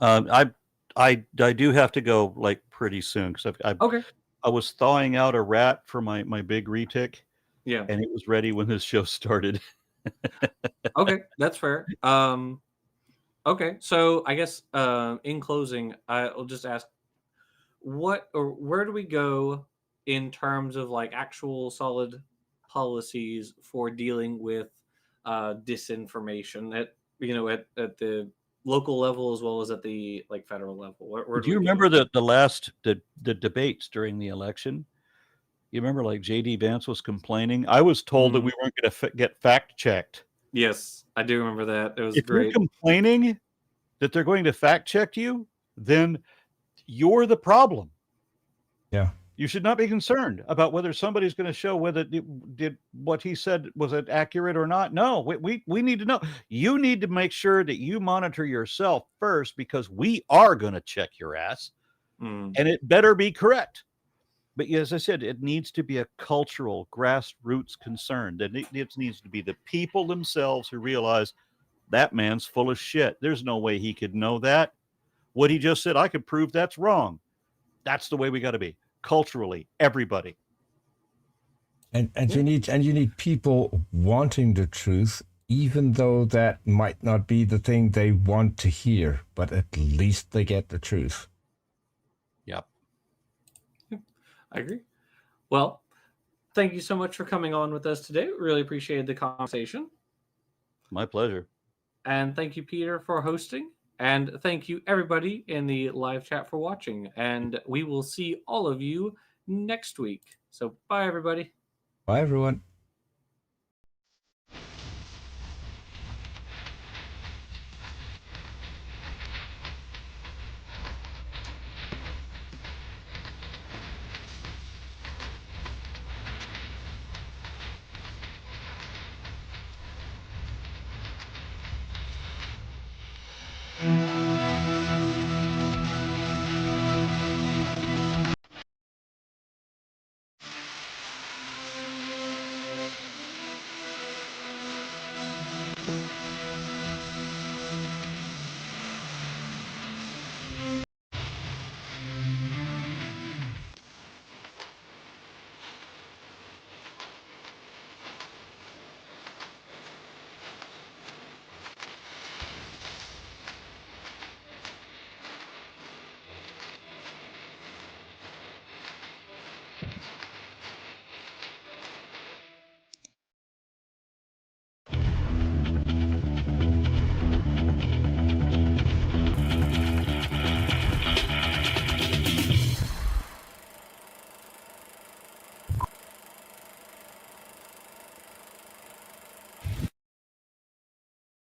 [SPEAKER 1] go?
[SPEAKER 2] I do have to go like pretty soon, because I was thawing out a rat for my big retic.
[SPEAKER 1] Yeah.
[SPEAKER 2] And it was ready when this show started.
[SPEAKER 1] Okay, that's fair. Okay, so I guess in closing, I'll just ask, where do we go in terms of like actual solid policies for dealing with disinformation at the local level as well as at the like federal level? Where
[SPEAKER 2] do you remember the debates during the election? You remember, like, J.D. Vance was complaining? I was told that we weren't going to get fact checked.
[SPEAKER 1] Yes, I do remember that. It was
[SPEAKER 2] great. If you're complaining that they're going to fact check you, then you're the problem.
[SPEAKER 3] Yeah.
[SPEAKER 2] You should not be concerned about whether somebody's going to show whether did what he said was it accurate or not. No, we need to know. You need to make sure that you monitor yourself first, because we are going to check your ass, and it better be correct. But as I said, it needs to be a cultural grassroots concern. That it needs to be the people themselves who realize that man's full of shit. There's no way he could know that. What he just said, I could prove that's wrong. That's the way we got to be. Culturally, everybody,
[SPEAKER 3] and you need people wanting the truth, even though that might not be the thing they want to hear, but at least they get the truth.
[SPEAKER 2] Yep,
[SPEAKER 1] I agree. Well, thank you so much for coming on with us today. Really appreciated the conversation.
[SPEAKER 2] My pleasure.
[SPEAKER 1] And thank you, Peter, for hosting. And thank you, everybody in the live chat, for watching. And we will see all of you next week. So bye, everybody.
[SPEAKER 3] Bye, everyone.